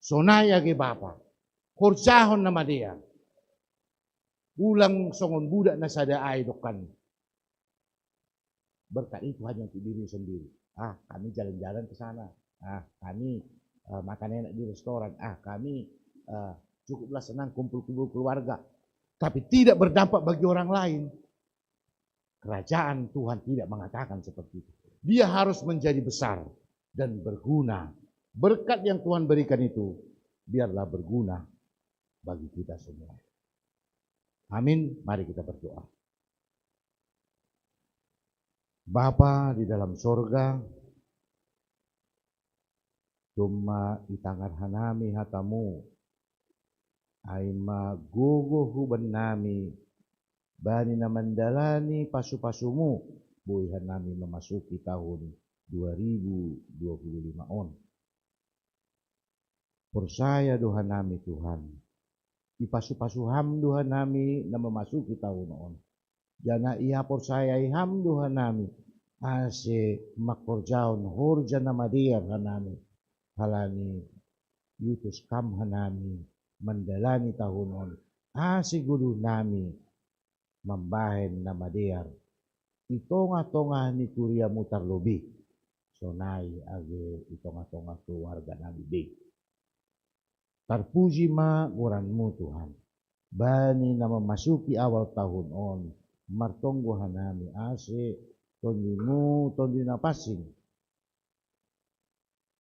Sonaya ke Bapa, kursahon na madia. Ulang songon budak na sada ay dokan. Berkat itu hanya untuk diri sendiri. Kami jalan-jalan ke sana. Kami makan enak di restoran. Kami cukuplah senang kumpul-kumpul keluarga. Tapi tidak berdampak bagi orang lain. Kerajaan Tuhan tidak mengatakan seperti itu. Dia harus menjadi besar dan berguna. Berkat yang Tuhan berikan itu biarlah berguna bagi kita semua. Amin. Mari kita berdoa. Bapa di dalam sorga, cuma itangar hanami hatamu, aima gogo huban nami, bani na mandalani pasu-pasumu, buihan nami memasuki tahun 2025 on. Persaya doa nami Tuhan, ipasu-pasuham doa nami na memasuki tahun on. Jana iya persaya iham doa nami, ase makorjaon horja na madir hanami, halani yutus kam hanami, mandalani tahun on, ase guru nami, mambahen na madir, itonga-tonga ni kuria mutar lobi, sonai age itonga-tonga keluarga nami be. Terpuji ma uranmu Tuhan, bani na memasuki awal tahun on, martonggo hanami ase tondimu tondi napasing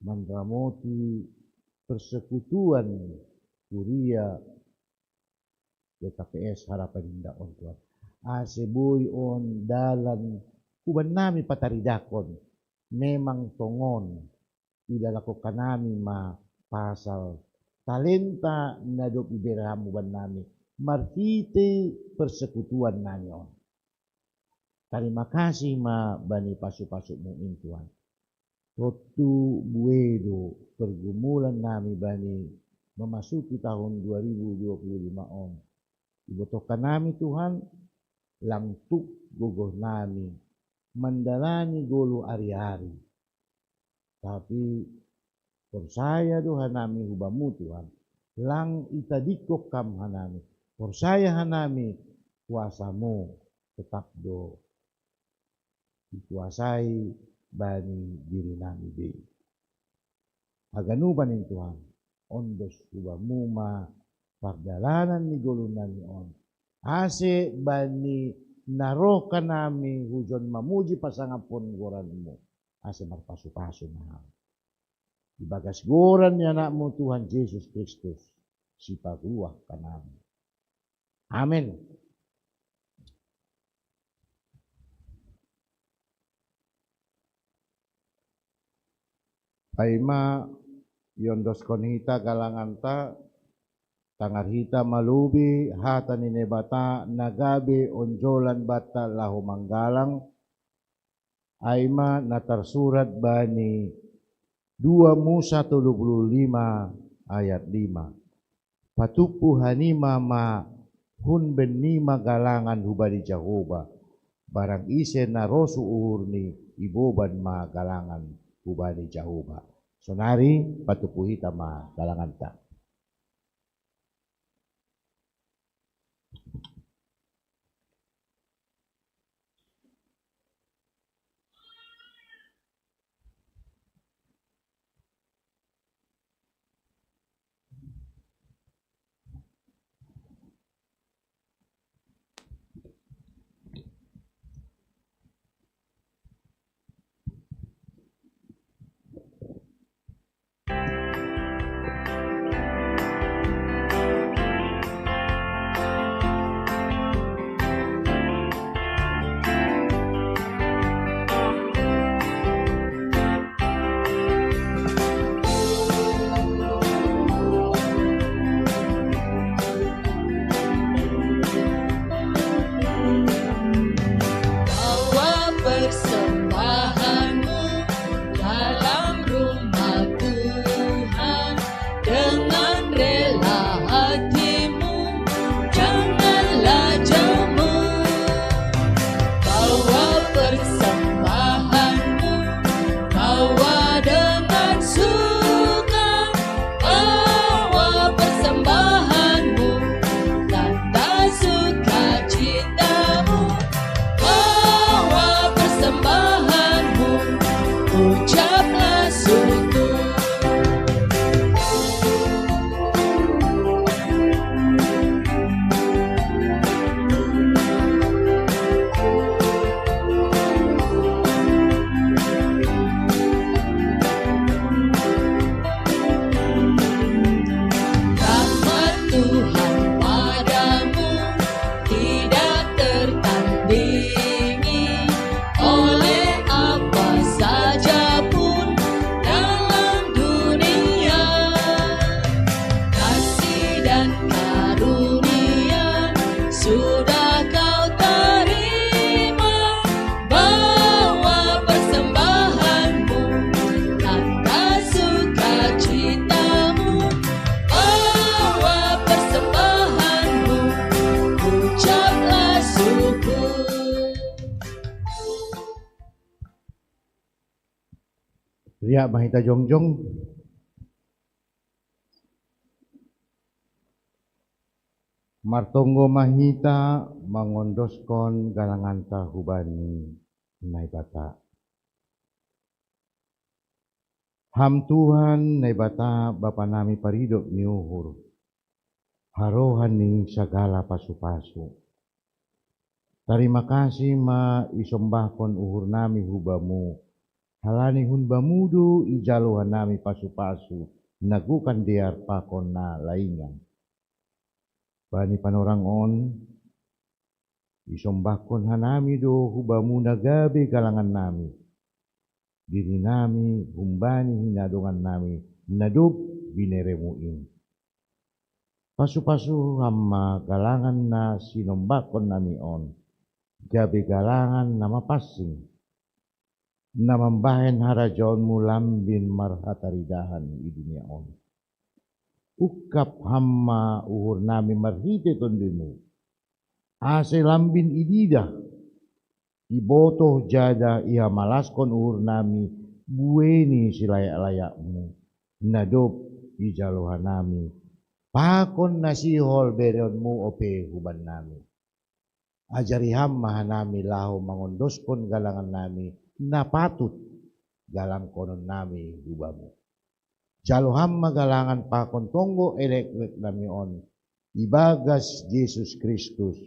mandramoti persekutuan kuria YKPS harapan indah on Tuhan ase boy on dalan kuban nami pataridakon memang tongon tidak lakukan nami ma pasal talenta na dok iberamu ban nami marhite persekutuan nami on. Terima kasih ma bani pasu-pasukmu in Tuhan. Rotu buedo pergumulan nami bani memasuki tahun 2025 on. Ibutuhkan nami Tuhan, langtuk gogoh nami, mandalani golo ari-ari. Tapi persaya doha nami hubamu Tuhan, lang itadikok kam hanami. Persaya hanami kuasamu tetap do dikuasai bani diri nami be. Aganuban in Tuhan, ondos hubamu ma pagdalanan ni gulunan ni on. Ase bani naroka nami hujon mamuji pasangapon goranmu. Ase marpasu-pasu mahal. Ibagas goran ni anakmu Tuhan Yesus Kristus, si pagluah kanami. Amin. Paima yondos konhita galanganta tangar hita malubi hata nine bata nagabe onjolan bata lahu manggalang aima natarsurat bani 2 Musa 35 ayat 5 patupu hanima ma hun benima galangan hubadi Jehovah barang ise na rosu uhurni iboban ma galangan hubadi Jehovah. Sonari patupuhi tama galangan ta. Ria mahita jongjong. Martonggo mahita mangondoskon galangan tahubani naibata. Ham Tuhan naibata Bapa nami paridop ni uhur. Harohan ni segala pasu-pasu. Terima kasih ma isombahkon uhur nami hubamu. Halani hun bamudu ijaluhan nami pasu-pasu. Nagukan diar pakon na laingan. Bani panorang on, isombahkon hanami do hubamu nagabe galangan nami. Diri nami humbani hinadungan nami nadub bineremuin. Pasu-pasu hama galangan na sinombakon nami on. Gabe galangan na mapasing. Na mambahen harajon mu lambin marhataridahan di dunia on. Ukap hama uhur nami marhite tondimu. Ase lambin idida. Ibotoh jada iha malaskon uhur nami. Bueni silayak-layakmu. Nadop ijaluhan nami. Pakon nasihol beronmu ope huban nami. Ajari hama nami lahu mangondoskon galangan nami. Napatut galang konon nami hubamu. Jaluham magalangan pakon tonggo elek-elek nami on. Ibagas Yesus Kristus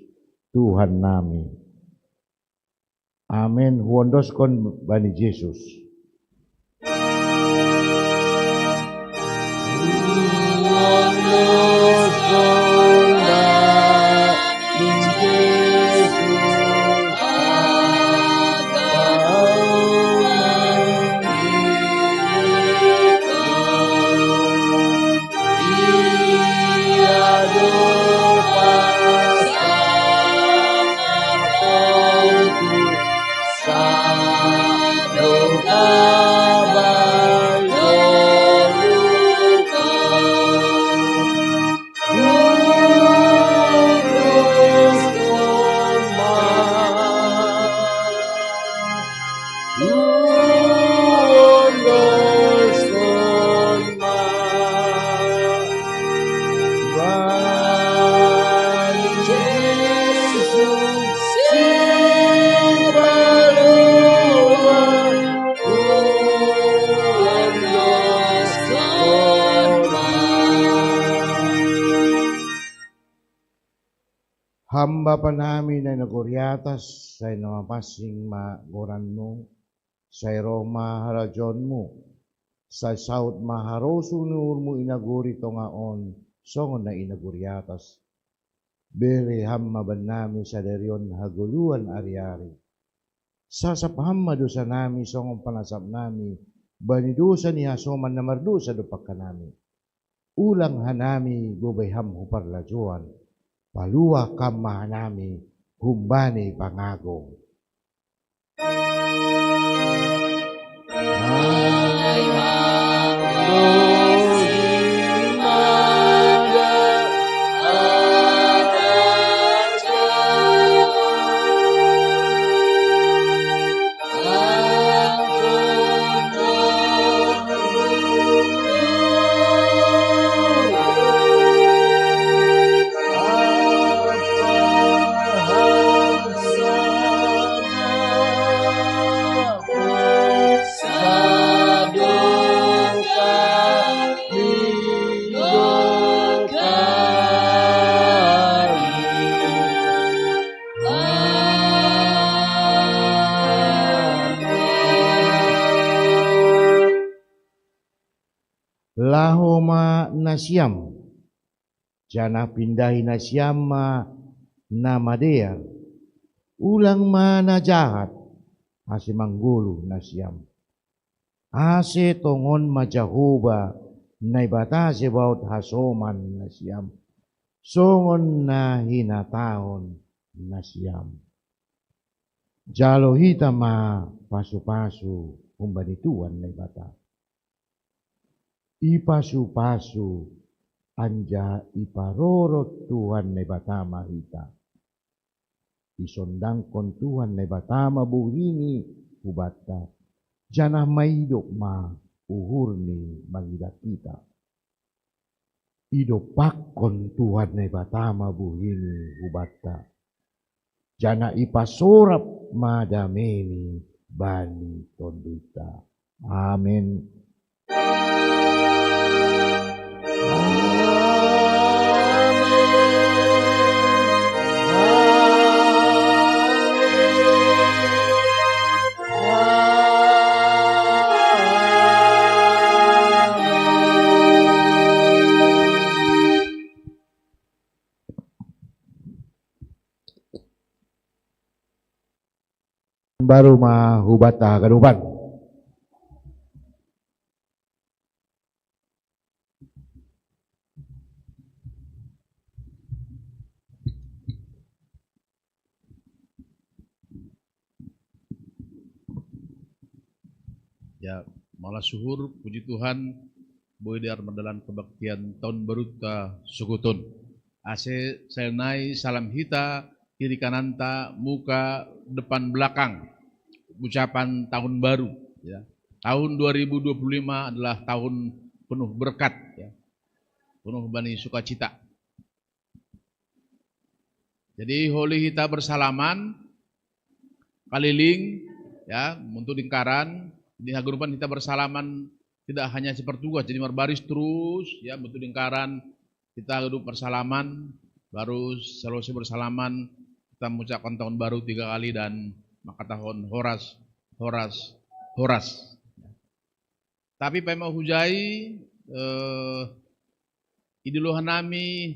Tuhan nami. Amin. Huondoskon bani Yesus. Hamba pa namin ay naguryatas sa namapasing magoran mo, sa Roma harajon mo, sa saut maharoso nur mo inaguri to ngaon, songon na inaguryatas. Bere hamba ba namin sa deryon haguluan ari-ari. Sasapaham madusa namin songon panasap namin, banidusa ni hasoman na mardusa dupak ka namin. Ulang hanami gubayham huparlajuan. Paluwa kamahanami humbani pangagong. Lahoma nasyam, jana pindahi nasyam na madear, ulang na jahat, ase manggulu nasyam. Ase tongon majahuba, na ibata sebaut hasoman nasyam, songon na hinataon nasyam. Jalo hita pasu-pasu, kumbanituan na ibata. Ipasu-pasu anja iparorot Tuhan na batama hita. Isondangkon Tuhan na batama buhini ubata. Janah maidok uhurni mangidat kita. Idopakon Tuhan na ibatama buhini hubata. Jana ipasorap madameni bani tonduita. Amin. Baru mahubata kadupan. Ya, malah suhur, puji Tuhan, boleh diar mendalam kebaktian tahun baru ta sukutun. Ase selnai salam hita, kiri kananta, muka, depan belakang. Ucapan tahun baru. Ya. Tahun 2025 adalah tahun penuh berkat, ya. Penuh bani sukacita. Jadi holi kita bersalaman, keliling, ya, untuk lingkaran. Di hagurupan kita bersalaman tidak hanya sepertugas, jadi berbaris terus, ya, bentuk lingkaran kita hidup bersalaman, baru selesai bersalaman kita mengucapkan tahun baru 3 kali dan maka tahun horas. Tapi pemau hujai idiluhan nami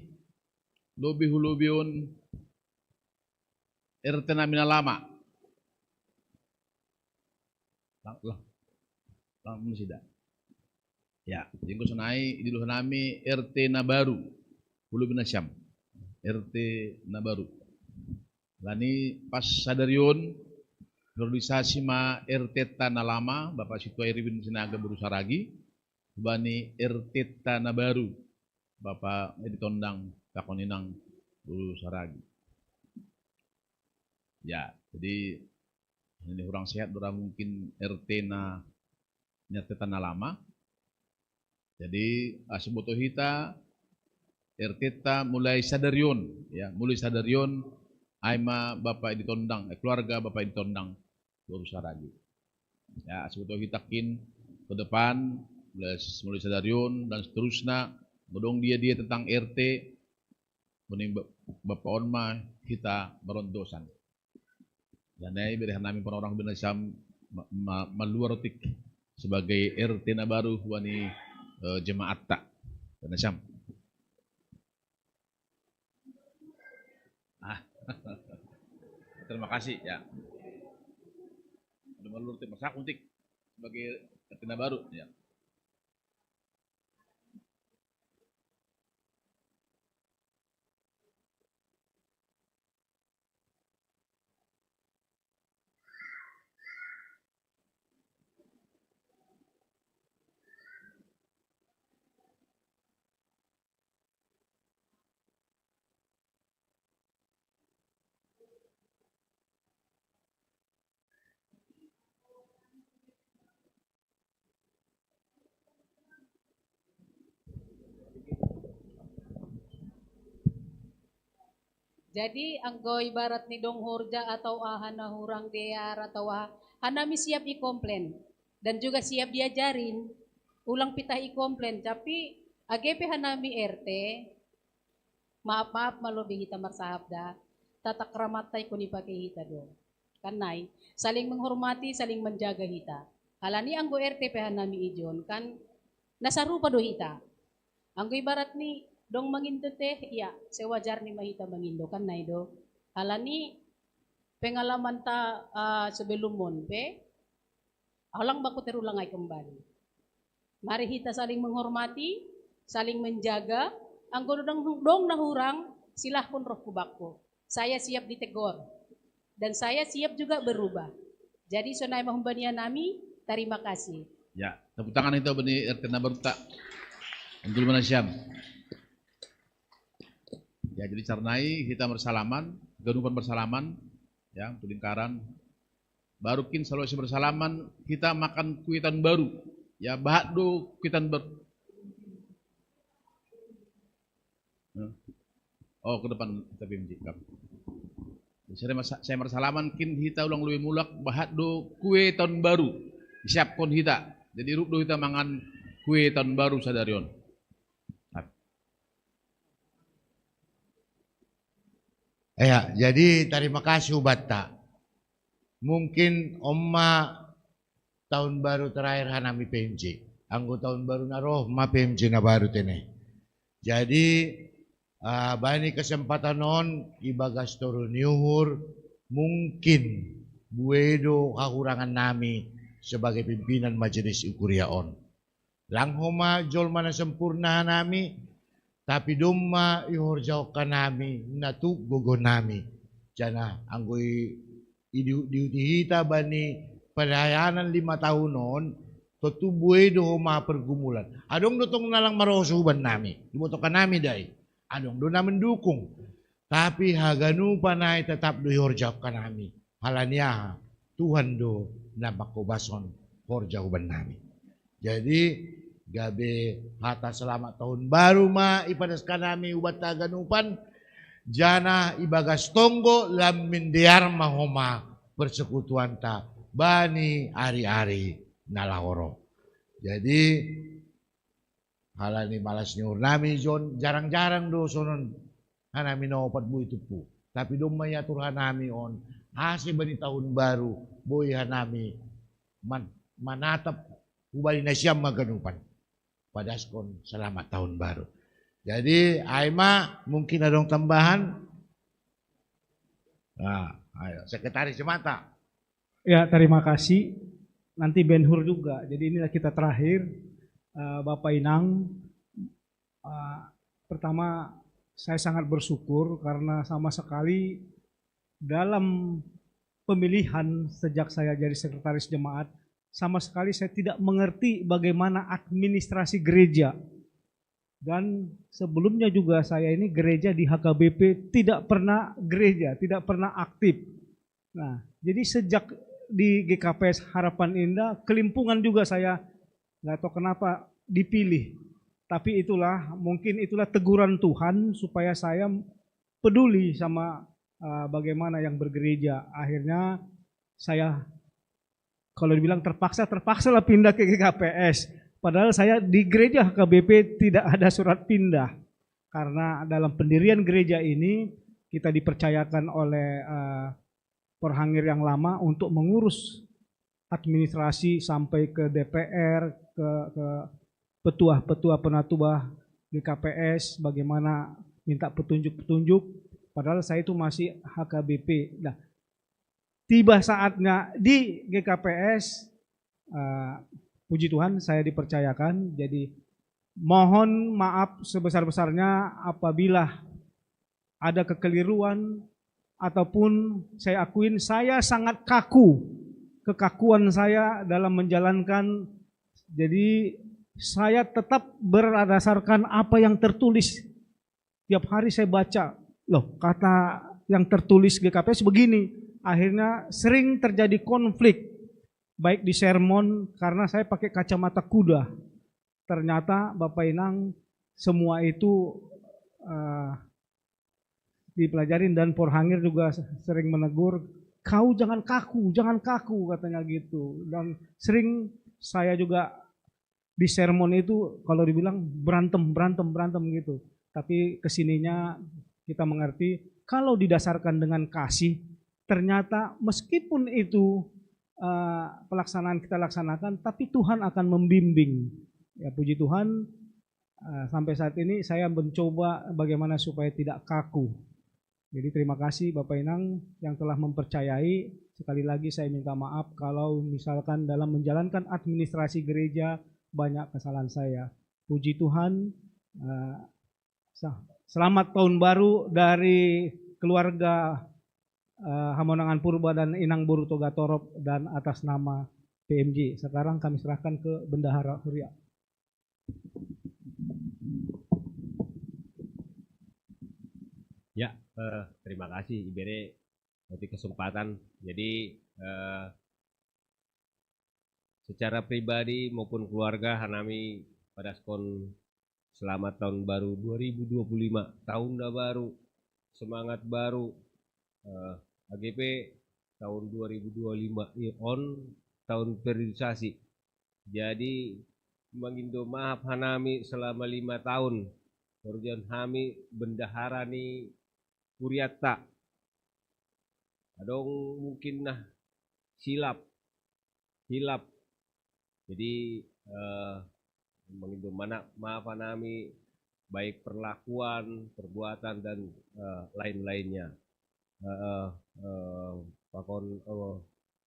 lobi hulubiun RT namina lama. Lang sida. Ya, jengko sunai idiluhan nami RT Nabaru Hulu Binasyam. RT Nabaru. Lani pas sadarion organisasi ma RT Tanah Lama Bapak Situa Irwin Sinaga Berusaragi bani RT Tanah Baru Bapak Edi Tondang Takoninang Berusaragi. Ya, jadi ini orang sehat, orang mungkin RT na nyata Tanah Lama. Jadi asiboto hita RT ta mulai sadarion, ya, mulai sadarion aima Bapak Edi Tondang, keluarga Bapak Edi Tondang Berusaragi. Ya, asiboto hitakin ke depan mulai sadarion dan seterusnya bodong dia tentang RT mening Bapak Onma kita berondosan. Dan ini berikan nami orang Binasyam maluarotik sebagai RT na baru wani jemaat tak Binasyam. Terima kasih ya. Udah maluarotik masak untuk sebagai RT na baru ya. Jadi anggo ibarat ni dong horja atau hana hurang dear atau hanami siap i-komplain dan juga siap diajarin ulang pitah i-komplain tapi AGP hanami RT maaf malobi kita marsahabda tatak ramatai kuni pakai hita dong kanai saling menghormati saling menjaga hita halani anggo RT hanami ijon kan nasarupa do hita anggo ibarat ni dong mangindo teh, ya sewajar ni mahita mangindo kan na do. Halani pengalaman ta sebelum monpe, alang baku terulang ay kembali. Mari kita saling menghormati, saling menjaga. Ang dong nahurang, silahkan roh kubakko. Saya siap ditegor dan saya siap juga berubah. Jadi sonai mahumbania nami, terima kasih. Ya, tepuk tangan itu bani RT Nabaru tak untuk Binasyam. Ya, jadi carnai kita bersalaman, ganupan bersalaman, ya, untuk lingkaran. Barukin selesai bersalaman, kita makan kuitan baru, Ya bahat do kuitan ber. Oh ke depan kita PMJ. Saya bersalaman kin hita ulang luwi mulak bahat do kue tahun baru. Siapkon hita. Jadi rup do hita mangan kue tahun baru sadarion. Ya, jadi terima kasih Ubata. Mungkin Oma tahun baru terakhir hanami PMJ. Anggo tahun baru naroh ma PMJ na baru tene. Jadi bani kesempatan non ibagas turun nyuhur mungkin buedo kakurangan nami sebagai pimpinan majelis ukuriaon. Langhoma jol mana sempurna nami tapi domma ihor jauh kanami natu gogo nami. Jana anggoi diutihita bani perayaan 5 tahunon tutu buedo homa pergumulan. Adong dotong nalang marosuban nami. Dibotokan nami dai. Adong do na mendukung. Tapi haganu panai tetap do ihor jauh kanami. Halania Tuhan do na makobason hor jauban nami. Jadi gabe hata selamat tahun baru ma ipadas kanami ubat taganupan jana ibagas tonggo lam mindiar mahoma persekutuan ta bani ari-ari nalahoro. Jadi halani malas nyur nami John jarang-jarang do sonon hanami no opat bu itu pu. Tapi do mayatur hanami on hasil bani tahun baru boy hanami manatap ubali na siyam maganupan. Padaskon selamat tahun baru. Jadi Aima mungkin ada tambahan. Nah, ayo sekretaris Jemata. Ya, terima kasih. Nanti Ben Hur juga. Jadi inilah kita terakhir. Bapak Inang, pertama saya sangat bersyukur karena sama sekali dalam pemilihan sejak saya jadi sekretaris jemaat, sama sekali saya tidak mengerti bagaimana administrasi gereja. Dan sebelumnya juga saya ini gereja di HKBP tidak pernah gereja, tidak pernah aktif. Nah, jadi sejak di GKPS Harapan Indah, kelimpungan juga saya nggak tahu kenapa dipilih. Tapi itulah, mungkin itulah teguran Tuhan supaya saya peduli sama bagaimana yang bergereja. Akhirnya saya kalau dibilang terpaksa lah pindah ke GKPS. Padahal saya di gereja HKBP tidak ada surat pindah. Karena dalam pendirian gereja ini kita dipercayakan oleh Porhangir yang lama untuk mengurus administrasi sampai ke DPR, ke petua-petua penatubah GKPS, bagaimana minta petunjuk-petunjuk. Padahal saya itu masih HKBP. Nah, tiba saatnya di GKPS, puji Tuhan saya dipercayakan. Jadi mohon maaf sebesar-besarnya apabila ada kekeliruan ataupun saya akuin saya sangat kaku. Kekakuan saya dalam menjalankan. Jadi saya tetap berdasarkan apa yang tertulis. Tiap hari saya baca, loh kata yang tertulis GKPS begini. Akhirnya sering terjadi konflik, baik di sermon karena saya pakai kacamata kuda. Ternyata Bapak Inang semua itu dipelajarin dan Porhangir juga sering menegur, kau jangan kaku katanya gitu. Dan sering saya juga di sermon itu kalau dibilang berantem gitu. Tapi kesininya kita mengerti kalau didasarkan dengan kasih, ternyata meskipun itu pelaksanaan kita laksanakan, tapi Tuhan akan membimbing. Ya puji Tuhan, sampai saat ini saya mencoba bagaimana supaya tidak kaku. Jadi terima kasih Bapak Inang yang telah mempercayai. Sekali lagi saya minta maaf kalau misalkan dalam menjalankan administrasi gereja banyak kesalahan saya. Puji Tuhan, selamat tahun baru dari keluarga Hamonangan Purba dan Inang Boruto Gatorop dan atas nama PMJ. Sekarang kami serahkan ke Bendahara Huria. Ya, terima kasih Ibere untuk kesempatan. Jadi secara pribadi maupun keluarga hanami pada skon selamat tahun baru 2025, tahun dah baru, semangat baru, AGP tahun 2025 on tahun periodisasi. Jadi mengindo maaf hanami selama 5 tahun. Kemudian kami bendahara ni Kuriata. Adong mungkin nah hilap. Jadi mengindo maaf hanami baik perlakuan, perbuatan dan lain-lainnya. Pakon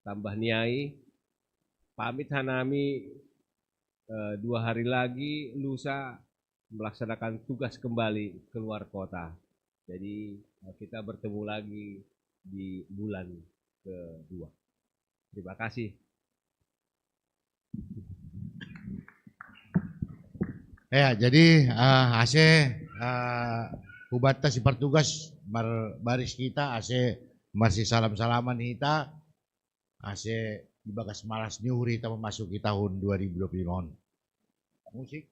tambah niai pamit hanami 2 hari lagi lusa melaksanakan tugas kembali keluar kota. Jadi kita bertemu lagi di bulan kedua. Terima kasih. Ya, jadi ase hubata si pertugas baris kita ase masih salam-salaman kita ase ibagas malas nyuri kita memasuki tahun 2025. Musik.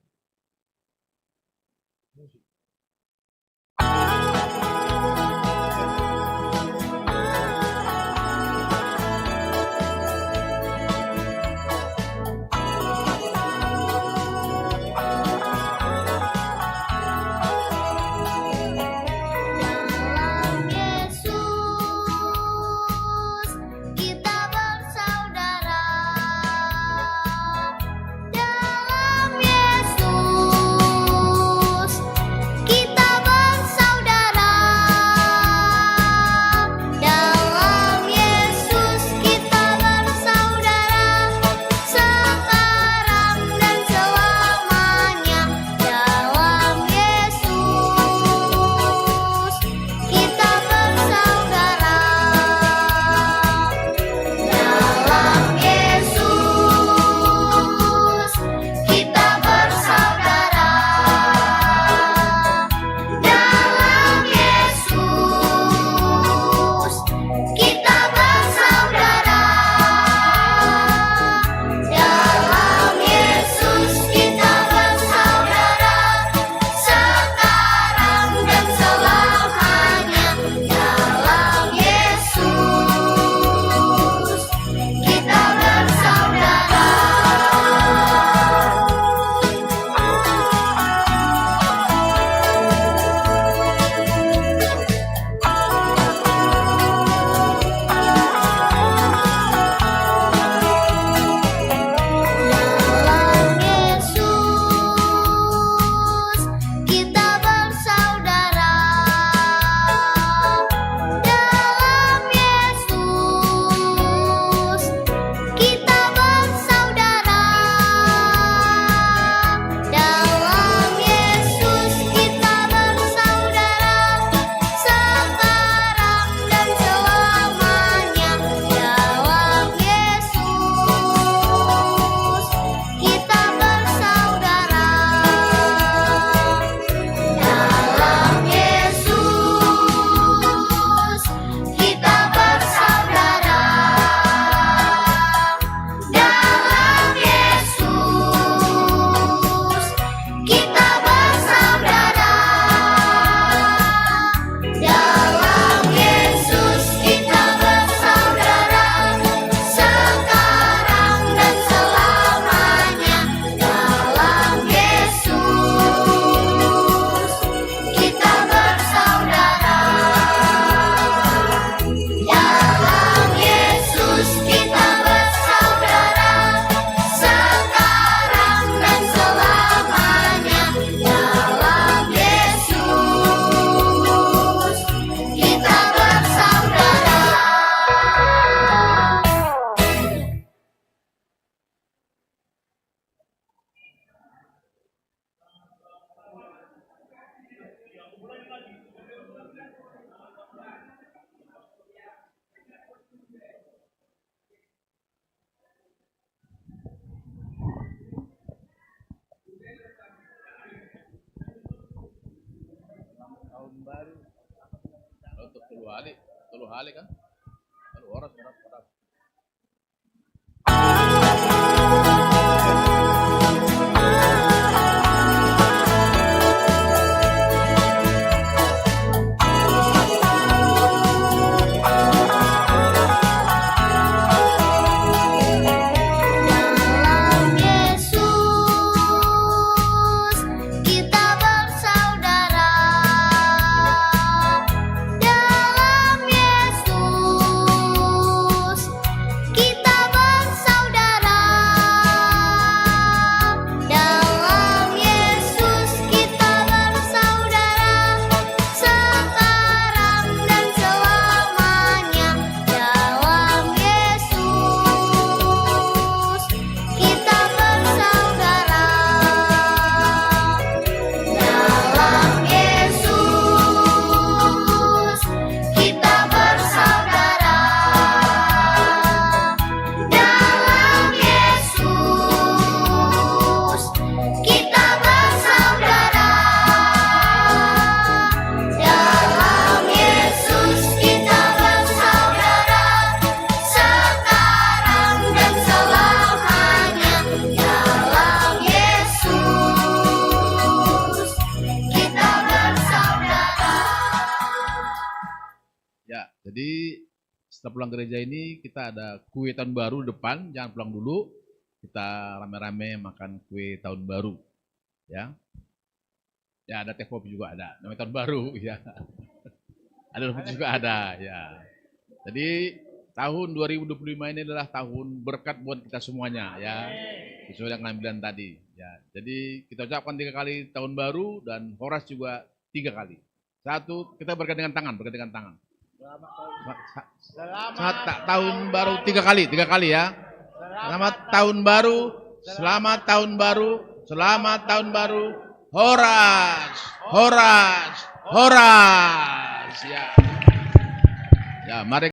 Untuk 10 hari kan? Lalu orang Jadi setelah pulang gereja ini kita ada kue tahun baru depan, jangan pulang dulu. Kita rame-rame makan kue tahun baru. Ya. Ya, ada teh kopi juga ada. Namanya tahun baru ya. Ada rumput juga ada ya. Jadi tahun 2025 ini adalah tahun berkat buat kita semuanya ya. Sesuai dengan bilang tadi ya. Jadi kita ucapkan 3 kali tahun baru dan Horas juga 3 kali. Satu, kita bergandengan tangan. Selamat tahun baru 3 kali ya. Selamat tahun baru, selamat tahun baru, selamat tahun baru. Horas, Horas, Horas. Ya. Ya, mari